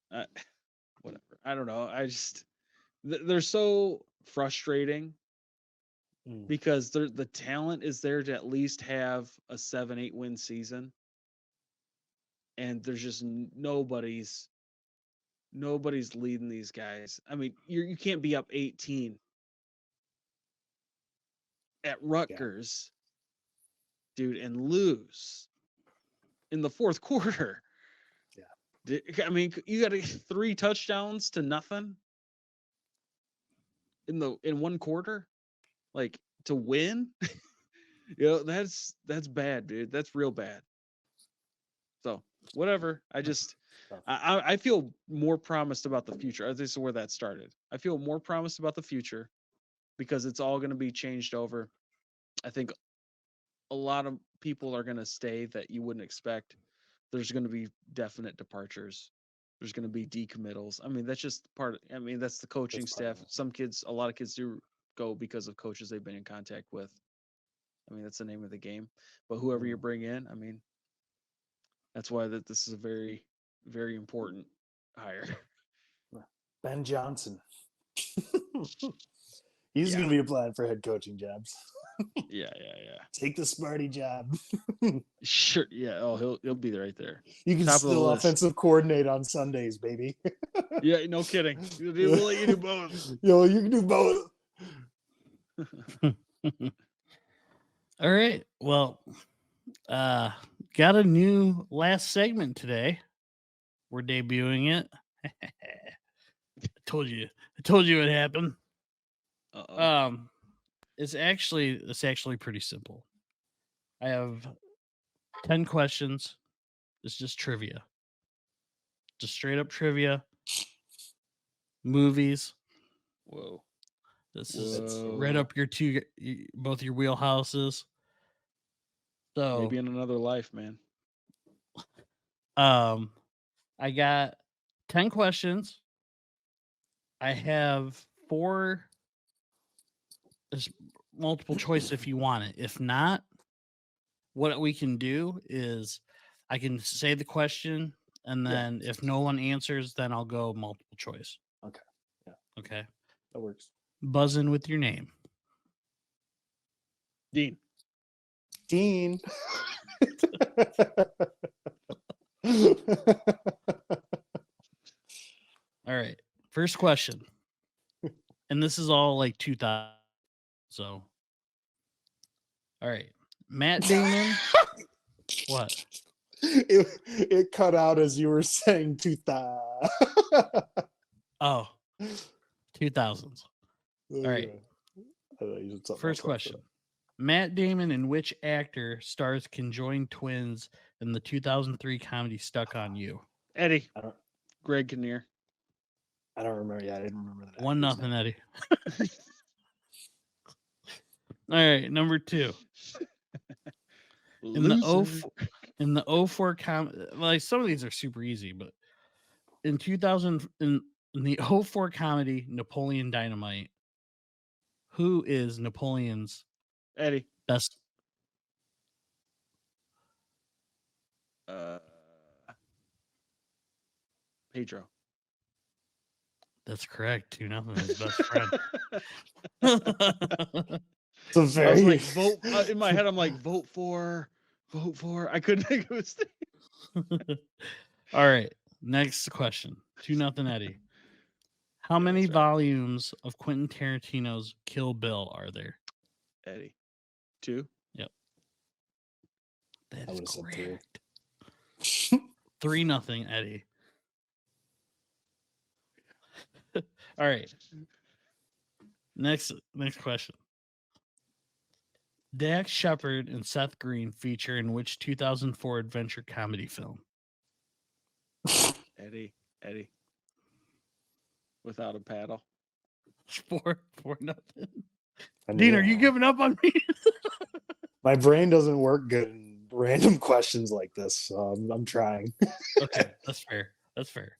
whatever. I don't know. I just they're so frustrating because the talent is there to at least have a 7-8 win season, and there's just nobody's leading these guys. I mean, you can't be up 18 at Rutgers, dude, and lose in the fourth quarter. I mean, you got 3 touchdowns to nothing in one quarter, like, to win. That's bad, dude. That's real bad. So whatever. I feel more promised about the future. This is where that started. I feel more promised about the future because it's all going to be changed over. I think a lot of people are going to stay that you wouldn't expect. There's going to be definite departures. There's going to be decommittals. I mean, that's just that's the coaching staff. A lot of kids do go because of coaches they've been in contact with. I mean, that's the name of the game. But whoever you bring in, I mean, that's why this is a very, very important hire. Ben Johnson. He's going to be applying for head coaching jobs. Yeah. Take the Smarty job. Sure. Yeah. Oh, he'll be right there. You can Top of the still list. offensive coordinate on Sundays, baby. Yeah. No kidding. We'll let you do both. Yo, you can do both. All right. Well, got a new last segment today. We're debuting it. I told you it happened. Uh-oh. It's actually pretty simple. I have 10 questions. It's just trivia. Just straight up trivia. Movies. Whoa. This is right up both your wheelhouses. So Maybe in another life, man. I got 10 questions. I have 4. There's multiple choice if you want it. If not, what we can do is I can say the question, and then if no one answers, then I'll go multiple choice. Okay. Yeah. Okay. That works. Buzz in with your name. Dean. Dean. All right. First question. And this is all like 2000. So, all right. Matt Damon. What? It cut out as you were saying Oh, 2000s. All right. First First question. Matt Damon and which actor stars conjoined twins in the 2003 comedy Stuck on You? Eddie. I don't. Greg Kinnear. I don't remember. Yeah, I didn't remember that. 1-0, Eddie. All right, number 2. In the Loser. 04 like some of these are super easy, but in 2000 in the 04 comedy Napoleon Dynamite, who is Napoleon's Eddie. best? Pedro. That's correct. 2-0. His best friend. It's a I was very like, vote in my head. I'm like, vote for. I couldn't think of his name. All right. Next question. 2-0, Eddie. How Yeah, many that's right. volumes of Quentin Tarantino's Kill Bill are there? Eddie. 2. That I is would've said correct. 3. 3-0, Eddie. All right. Next question. Dax Shepard and Seth Green feature in which 2004 adventure comedy film? Eddie. Without a paddle. 4-0. I Dean, knew are you that. giving up on me? My brain doesn't work good in random questions like this, so I'm trying. Okay, that's fair. That's fair.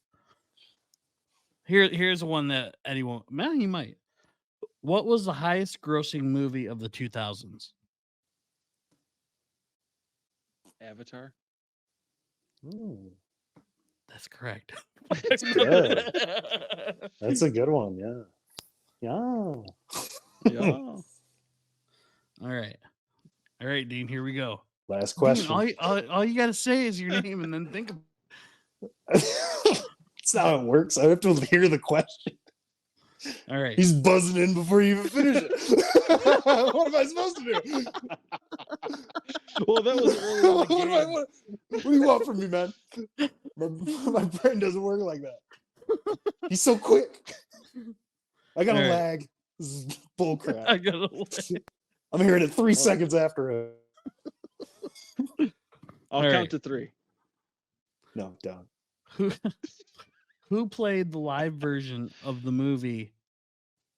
Here's one that Eddie won't. Man, he might. What was the highest grossing movie of the 2000s? Avatar. Ooh, That's correct. that's good. That's a good one. Yeah. Yeah. Yeah. All right, Dean. Here we go. Last Dean, question. all you gotta say is your name and then think of. That's not how it works. I have to hear the question. All right. He's buzzing in before you even finish it. What am I supposed to do? Well, that was early in the What do game. what do you want from me, man? My brain doesn't work like that. He's so quick. I got All a right. lag. This is bull crap. I gotta wait. I'm hearing it 3 seconds after it. I'll All count right. to 3. No, don't. Who played the live version of the movie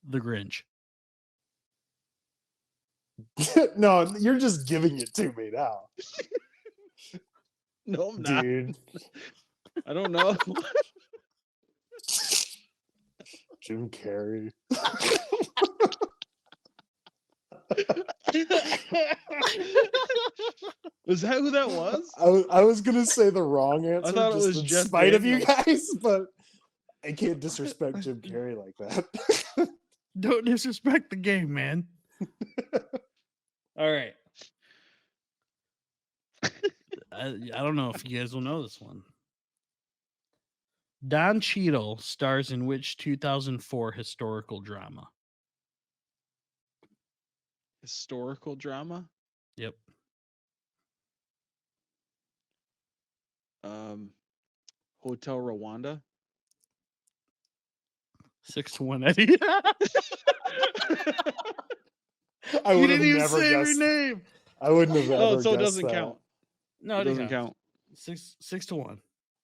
The Grinch? No, you're just giving it to me now, No, I'm not. dude. I don't know. Jim Carrey. Was that who that was? I was gonna say the wrong answer thought it just was in Jeff spite of you Daniels. guys, but I can't disrespect Jim Carrey like that. Don't disrespect the game, man. All right. I don't know if you guys will know this one. Don Cheadle stars in which 2004 historical drama? Historical drama. Yep. Hotel Rwanda. 6-1, Eddie. I You would have didn't even never say your guessed. name. I wouldn't have ever Oh, so it guessed doesn't that. count. No, It doesn't count. 6-1.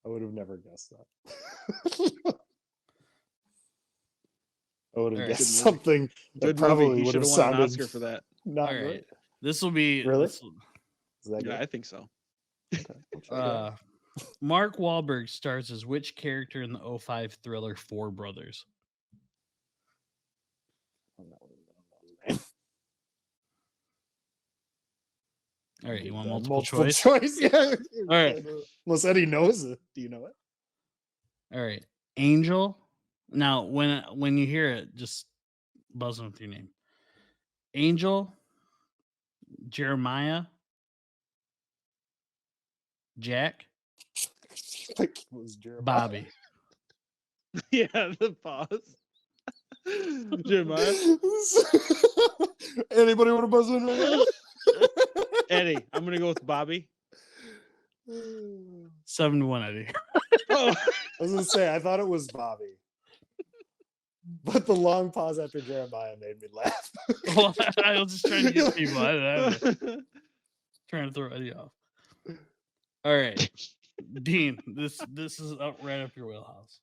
I would have never guessed that. I would have All right. guessed Good movie. something that Good probably movie. He would should have have won an sounded Oscar for that. not All right. right. This will be Really? this will- Is that Yeah, good? I think so. Okay, I'll try that. Mark Wahlberg stars as which character in the 2005 thriller Four Brothers? I don't know his name. All right, you want Uh, multiple choice? Yeah. All right. Unless Eddie knows it. Do you know it? All right. Angel. Now, when you hear it, just buzz in with your name. Angel, Jeremiah, Jack, Like it was Jeremiah. Bobby. Yeah, the pause. Jeremiah. Anybody want to buzz in right Eddie. I'm gonna go with Bobby. now? 7-1, Eddie. Oh, I was gonna say I thought it was Bobby. But the long pause after Jeremiah made me laugh. Well, I was just trying to get people. I don't have it. Trying to throw Eddie off. All right, Dean. This is right up your wheelhouse.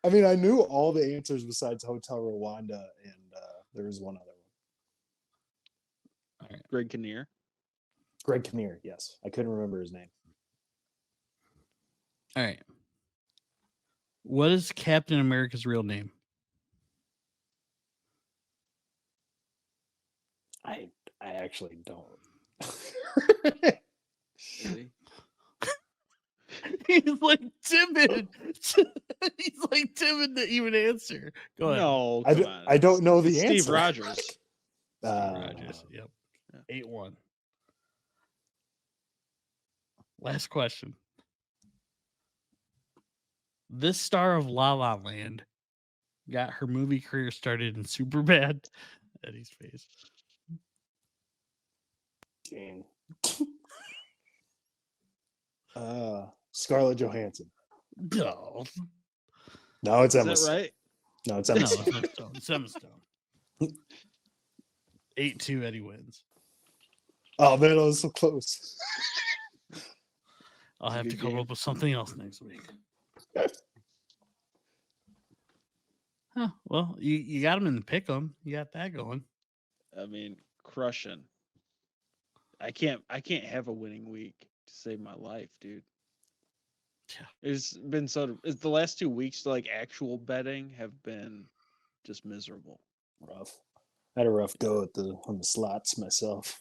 I mean, I knew all the answers besides Hotel Rwanda, and there was one other one. Greg Kinnear. Greg Kinnear, yes. I couldn't remember his name. All right. What is Captain America's real name? I actually don't. Really? He's like timid. He's like timid to even answer. Go ahead. No, I, come d- on. I don't know the Steve answer. Rogers. Steve Uh, Rogers. Yep. Yeah. 8-1. Last question. This star of La La Land got her movie career started in Superbad. Eddie's face. Jane. Scarlett Johansson. No. No, it's Is Emma that Stone. right? No, it's No, Emma it's Stone. not Stone. It's Emma Stone. 8-2, Eddie wins. Oh man, I was so close. I'll It's a have to good come game. up with something else next week. Huh, well, you got him in the pick 'em. You got that going. I mean, crushing. I can't have a winning week to save my life, dude. Yeah. It's been it's the last 2 weeks, like actual betting, have been just miserable. Rough. I had a rough go on the slots myself.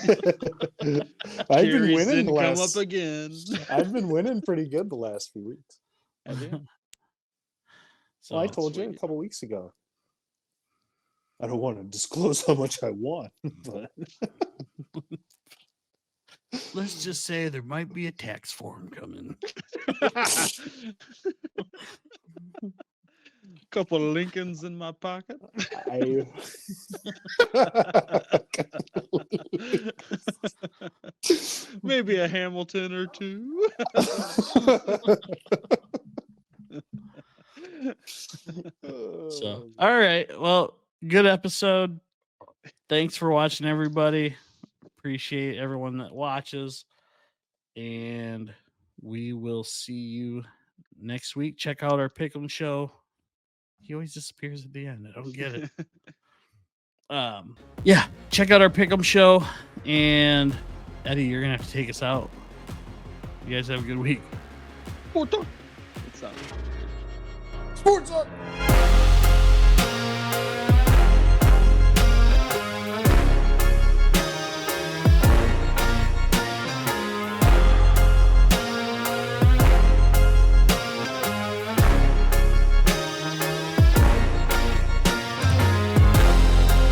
I've been Carries winning didn't the come last. up again. I've been winning pretty good the last few weeks. Have you? So Well, I told you a sweet. couple weeks ago. I don't want to disclose how much I won, but let's just say there might be a tax form coming. Couple of Lincolns in my pocket. I. Maybe a Hamilton or two. So, all right. Well, good episode. Thanks for watching, everybody. Appreciate everyone that watches. And we will see you next week. Check out our Pick'em show. He always disappears at the end. I don't get it. Yeah, check out our Pick'em show. And Eddie, you're gonna have to take us out. You guys have a good week. What's up? Sports up.